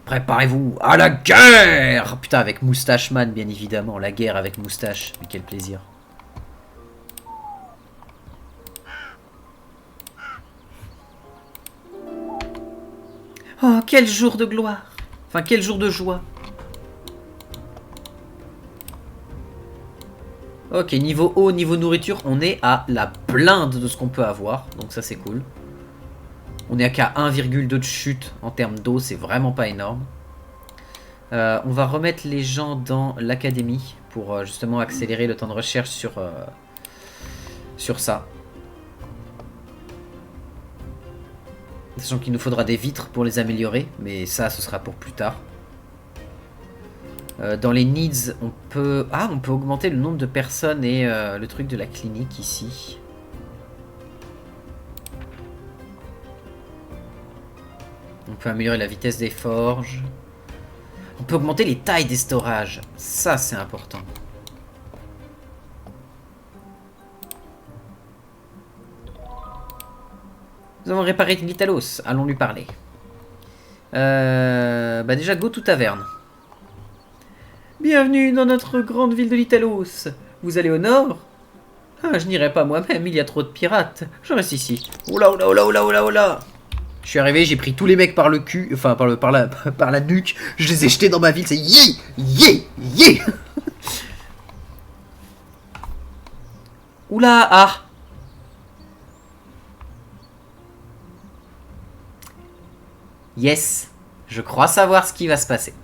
Préparez-vous à la guerre! Putain, avec Moustache Man, bien évidemment. La guerre avec Moustache. Mais quel plaisir. Oh, quel jour de gloire! Enfin, quel jour de joie! Ok, niveau eau, niveau nourriture, on est à la blinde de ce qu'on peut avoir. Donc ça, c'est cool. On est à qu'à 1,2 de chute en termes d'eau. C'est vraiment pas énorme. On va remettre les gens dans l'académie pour justement accélérer le temps de recherche sur ça. Sachant qu'il nous faudra des vitres pour les améliorer, mais ça, ce sera pour plus tard. Dans les needs, on peut augmenter le nombre de personnes et le truc de la clinique ici. On peut améliorer la vitesse des forges. On peut augmenter les tailles des storages. Ça, c'est important. Nous avons réparé l'Italos. Allons lui parler. Bah déjà, go to taverne. Bienvenue dans notre grande ville de l'Italos. Vous allez au nord? Ah, je n'irai pas moi-même, il y a trop de pirates. Je reste ici. Oula, oula, oula, oula, oula, oula. Je suis arrivé, j'ai pris tous les mecs par le cul, enfin par la nuque. Je les ai jetés dans ma ville, c'est yé, yé, yé. Oula, ah. Yes, je crois savoir ce qui va se passer.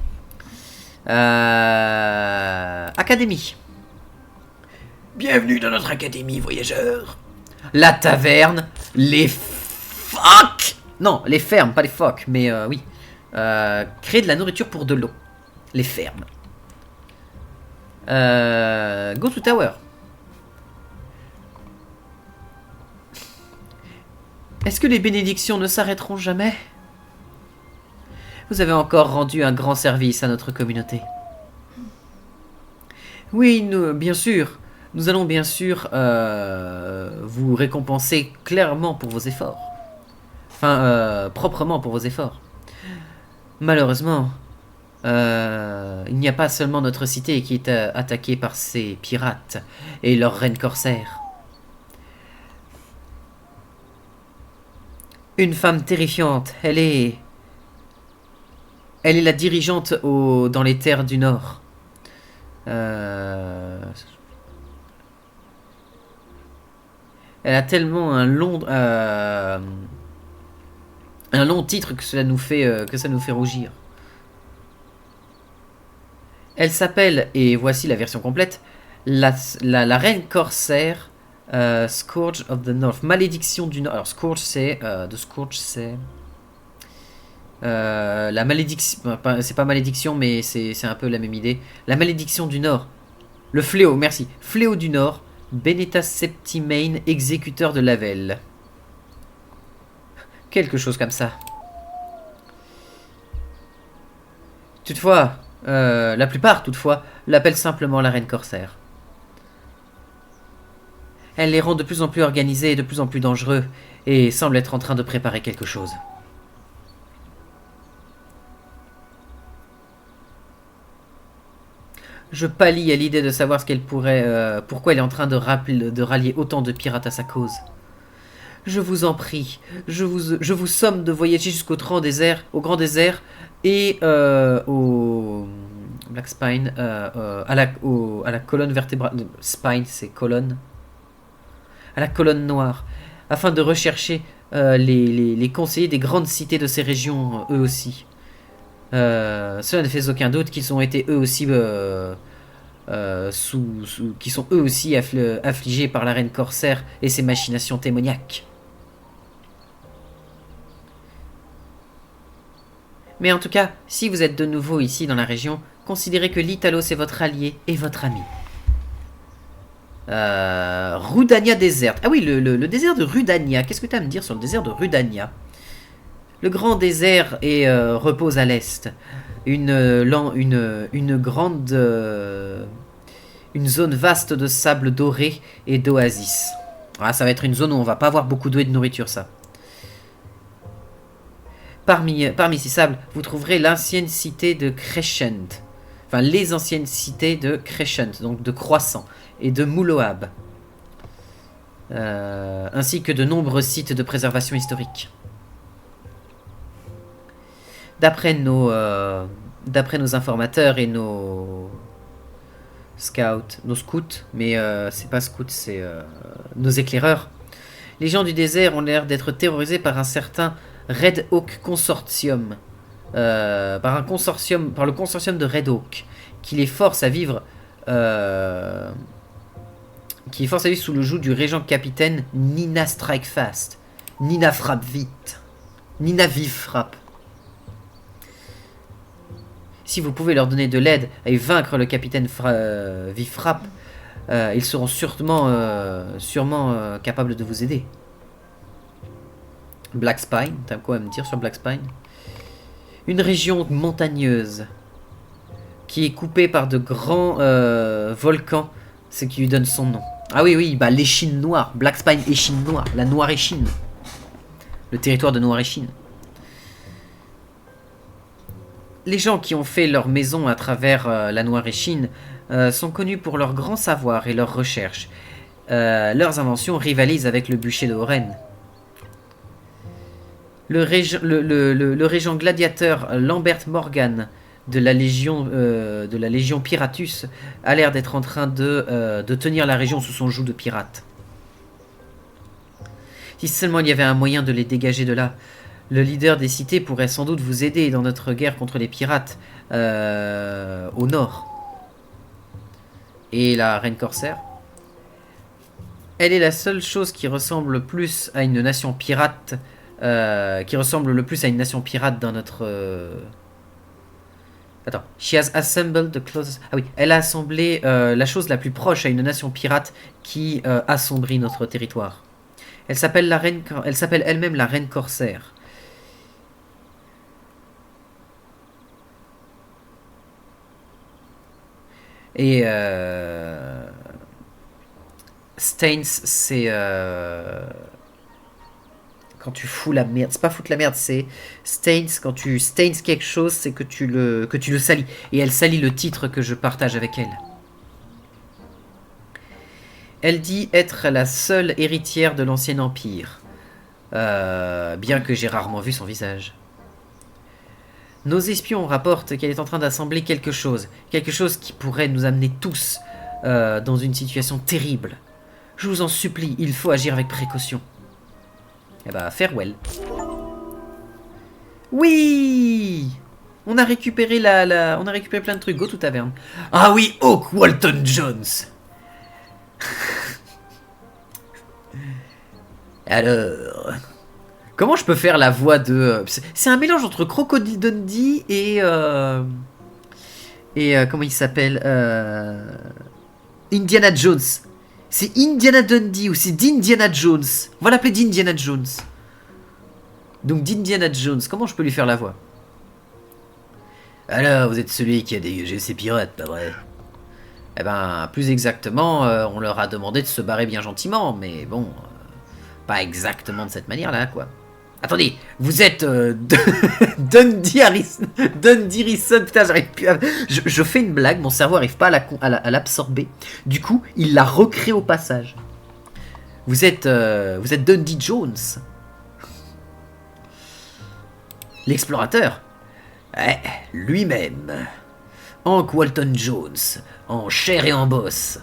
Académie. Bienvenue dans notre académie, voyageurs. La taverne, les fuck. Non, les fermes, pas les phoques, mais oui. Créer de la nourriture pour de l'eau. Les fermes. Go to tower. Est-ce que les bénédictions ne s'arrêteront jamais? Vous avez encore rendu un grand service à notre communauté. Oui, bien sûr. Nous allons bien sûr vous récompenser clairement pour vos efforts. Enfin, proprement pour vos efforts. Malheureusement, il n'y a pas seulement notre cité qui est attaquée par ces pirates et leurs reines corsaires. Une femme terrifiante, elle est la dirigeante dans les terres du Nord. Elle a tellement un long titre que ça nous fait rougir. Elle s'appelle, et voici la version complète, la reine corsaire Scourge of the North, malédiction du Nord. Alors Scourge c'est de Scourge c'est la malédiction, c'est pas malédiction mais c'est un peu la même idée. La malédiction du Nord, le fléau, merci, fléau du Nord, Benetta Septimane, exécuteur de Lavelle. Quelque chose comme ça. Toutefois, la plupart toutefois l'appellent simplement la reine corsaire. Elle les rend de plus en plus organisés et de plus en plus dangereux et semble être en train de préparer quelque chose. Je pâlis à l'idée de savoir ce qu'elle pourrait, pourquoi elle est en train de rallier autant de pirates à sa cause. Je vous en prie, je vous somme de voyager jusqu'au grand désert, et au Black Spine, à la colonne vertébrale. Spine, c'est colonne. À la colonne noire, afin de rechercher les conseillers des grandes cités de ces régions, eux aussi. Cela ne fait aucun doute qu'ils ont été eux aussi qui sont eux aussi affligés par la reine corsaire et ses machinations démoniaques. Mais en tout cas, si vous êtes de nouveau ici dans la région, considérez que Litalos est votre allié et votre ami. Rudania Desert. Ah oui, le désert de Rudania. Qu'est-ce que tu as à me dire sur le désert de Rudania? Le grand désert repose à l'est. Une grande... une zone vaste de sable doré et d'oasis. Ah, ça va être une zone où on va pas avoir beaucoup d'eau et de nourriture, ça. Parmi ces sables, vous trouverez l'ancienne cité de Crescent. Enfin, les anciennes cités de Crescent, donc de Croissant, et de Mouloab. Ainsi que de nombreux sites de préservation historique. D'après nos informateurs et nos scouts, mais c'est pas scouts, c'est nos éclaireurs. Les gens du désert ont l'air d'être terrorisés par un certain Red Hawk Consortium, par le consortium de Red Hawk, qui les force à vivre, sous le joug du régent capitaine Nina Strikefast. Nina frappe vite. Nina vive frappe. Si vous pouvez leur donner de l'aide et vaincre le capitaine vive frappe, ils seront sûrement capables de vous aider. Black Spine, t'as quoi à me dire sur Black Spine? Une région montagneuse qui est coupée par de grands volcans, ce qui lui donne son nom. Ah oui, bah l'échine noire, Black Spine échine noire, la noire échine. Le territoire de Noire Échine. Les gens qui ont fait leur maison à travers la Noire Échine sont connus pour leur grand savoir et leurs recherches. Leurs inventions rivalisent avec le bûcher de Oren. Le régent gladiateur Lambert Morgan de la Légion Piratus a l'air d'être en train de tenir la région sous son joug de pirate. Si seulement il y avait un moyen de les dégager de là, le leader des cités pourrait sans doute vous aider dans notre guerre contre les pirates au nord. Et la reine corsaire, elle est la seule chose qui ressemble le plus à une nation pirate, dans notre... Attends. She has assembled the closest... Ah oui, elle a assemblé la chose la plus proche à une nation pirate qui assombrit notre territoire. Elle s'appelle elle-même la reine corsaire. Et Stains, c'est quand tu fous la merde. C'est pas foutre la merde, c'est Stains. Quand tu stains quelque chose, c'est que tu le salis. Et elle salit le titre que je partage avec elle. Elle dit être la seule héritière de l'ancien empire, bien que j'ai rarement vu son visage. Nos espions rapportent qu'elle est en train d'assembler quelque chose qui pourrait nous amener tous dans une situation terrible. Je vous en supplie, il faut agir avec précaution. Eh bah, farewell. Oui, on a récupéré on a récupéré plein de trucs. Go to taverne. Ah oui, Hawk Walton Jones. Alors, comment je peux faire la voix de... C'est un mélange entre Crocodile Dundee et comment il s'appelle Indiana Jones. C'est Indiana Dundee ou c'est d'Indiana Jones. On va l'appeler d'Indiana Jones. Donc d'Indiana Jones. Comment je peux lui faire la voix? Alors, vous êtes celui qui a dégagé ces pirates, pas vrai? Eh ben, plus exactement, on leur a demandé de se barrer bien gentiment, mais bon, pas exactement de cette manière-là, quoi. Attendez, vous êtes Dundee Harrison, putain, j'arrive plus à... Je fais une blague, mon cerveau arrive pas à l'absorber, du coup, il la recrée au passage. Vous êtes Dundee Jones. L'explorateur. Lui-même. Hank Walton Jones, en chair et en bosse.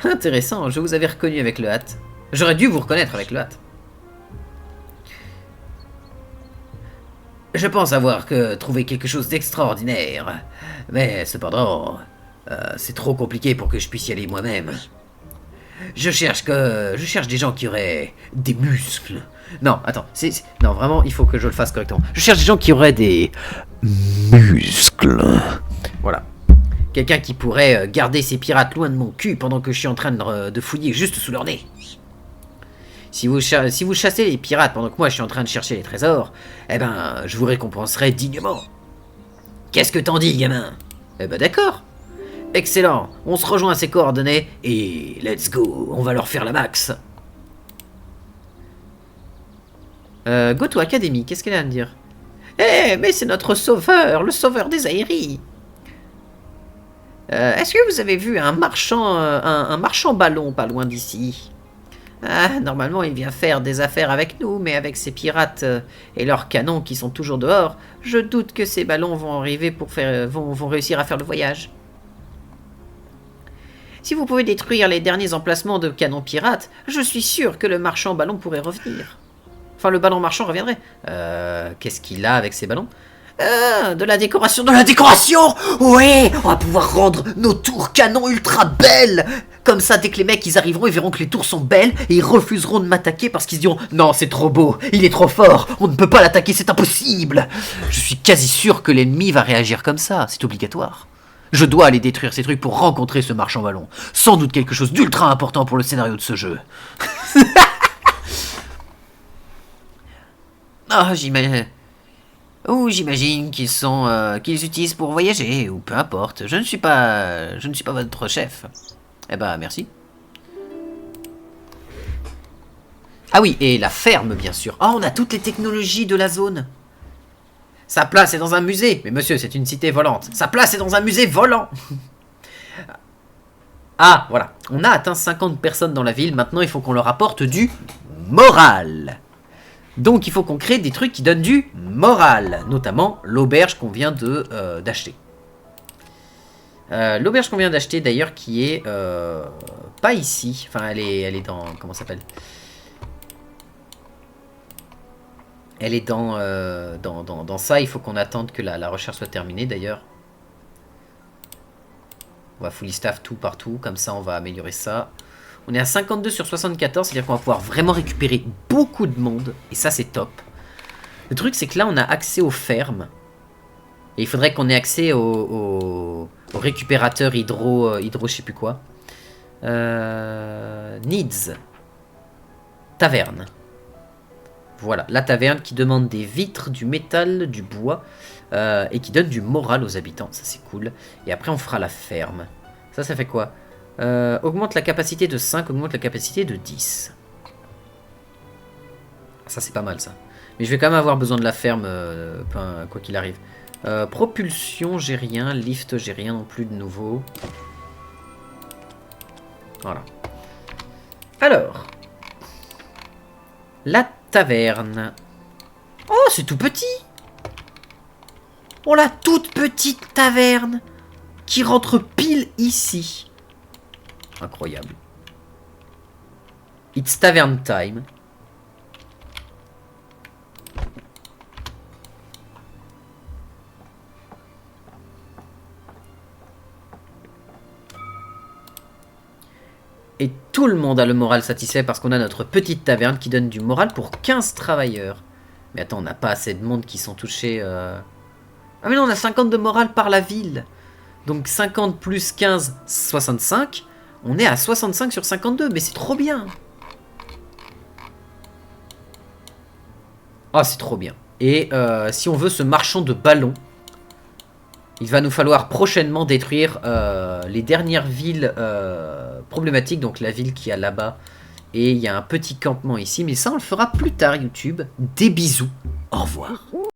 Intéressant, je vous avais reconnu avec le hâte. J'aurais dû vous reconnaître avec le hâte. Je pense avoir trouvé quelque chose d'extraordinaire. Mais cependant, c'est trop compliqué pour que je puisse y aller moi-même. Je cherche des gens qui auraient des muscles. Non, attends, non, vraiment, il faut que je le fasse correctement. Je cherche des gens qui auraient des muscles. Voilà. Quelqu'un qui pourrait garder ces pirates loin de mon cul pendant que je suis en train de fouiller juste sous leur nez. Si vous chassez les pirates pendant que moi je suis en train de chercher les trésors, eh ben, je vous récompenserai dignement. Qu'est-ce que t'en dis, gamin? Eh ben d'accord. Excellent, on se rejoint à ces coordonnées et let's go, on va leur faire la max. Go to Academy, qu'est-ce qu'elle a à me dire? Eh, mais c'est notre sauveur, le sauveur des aéries. Est-ce que vous avez vu un marchand ballon pas loin d'ici? Ah, normalement il vient faire des affaires avec nous, mais avec ces pirates et leurs canons qui sont toujours dehors, je doute que ces ballons vont arriver vont réussir à faire le voyage. Si vous pouvez détruire les derniers emplacements de canons pirates, je suis sûr que le marchand ballon pourrait revenir. Enfin, le ballon marchand reviendrait. Qu'est-ce qu'il a avec ces ballons? De la décoration, de la décoration! Ouais, on va pouvoir rendre nos tours canons ultra belles! Comme ça, dès que les mecs ils arriveront, ils verront que les tours sont belles et ils refuseront de m'attaquer parce qu'ils se diront non, c'est trop beau, il est trop fort, on ne peut pas l'attaquer, c'est impossible! Je suis quasi sûr que l'ennemi va réagir comme ça, c'est obligatoire. Je dois aller détruire ces trucs pour rencontrer ce marchand ballon. Sans doute quelque chose d'ultra important pour le scénario de ce jeu. Ah, j'imagine. Ou j'imagine qu'ils utilisent pour voyager, ou peu importe. Je ne suis pas votre chef. Eh ben, merci. Ah oui, et la ferme, bien sûr. Ah, on a toutes les technologies de la zone. Sa place est dans un musée. Mais monsieur, c'est une cité volante. Sa place est dans un musée volant. Ah, voilà. On a atteint 50 personnes dans la ville. Maintenant, il faut qu'on leur apporte du moral. Donc, il faut qu'on crée des trucs qui donnent du moral. Notamment l'auberge qu'on vient d'acheter. L'auberge qu'on vient d'acheter, d'ailleurs, qui est pas ici. Enfin, elle est dans... Comment ça s'appelle ? Elle est dans ça. Il faut qu'on attende que la recherche soit terminée, d'ailleurs. On va fully staff tout partout. Comme ça, on va améliorer ça. On est à 52 sur 74. C'est-à-dire qu'on va pouvoir vraiment récupérer beaucoup de monde. Et ça, c'est top. Le truc, c'est que là, on a accès aux fermes. Et il faudrait qu'on ait accès au récupérateur hydro, je sais plus quoi. Needs. Taverne. Voilà, la taverne qui demande des vitres, du métal, du bois, et qui donne du moral aux habitants. Ça, c'est cool. Et après, on fera la ferme. Ça fait quoi? Augmente la capacité de 5, augmente la capacité de 10. Ça, c'est pas mal, ça. Mais je vais quand même avoir besoin de la ferme, quoi qu'il arrive. Propulsion, j'ai rien. Lift, j'ai rien non plus de nouveau. Voilà. Alors. La taverne. Oh, c'est tout petit. Oh, la toute petite taverne qui rentre pile ici. Incroyable. It's tavern time. Et tout le monde a le moral satisfait parce qu'on a notre petite taverne qui donne du moral pour 15 travailleurs. Mais attends, on n'a pas assez de monde qui sont touchés... Ah mais non, on a 50 de moral par la ville. Donc 50 plus 15, 65. On est à 65 sur 52, mais c'est trop bien. Ah, c'est trop bien. Et si on veut ce marchand de ballons, il va nous falloir prochainement détruire les dernières villes problématiques. Donc la ville qui est là-bas. Et il y a un petit campement ici. Mais ça, on le fera plus tard, YouTube. Des bisous. Au revoir.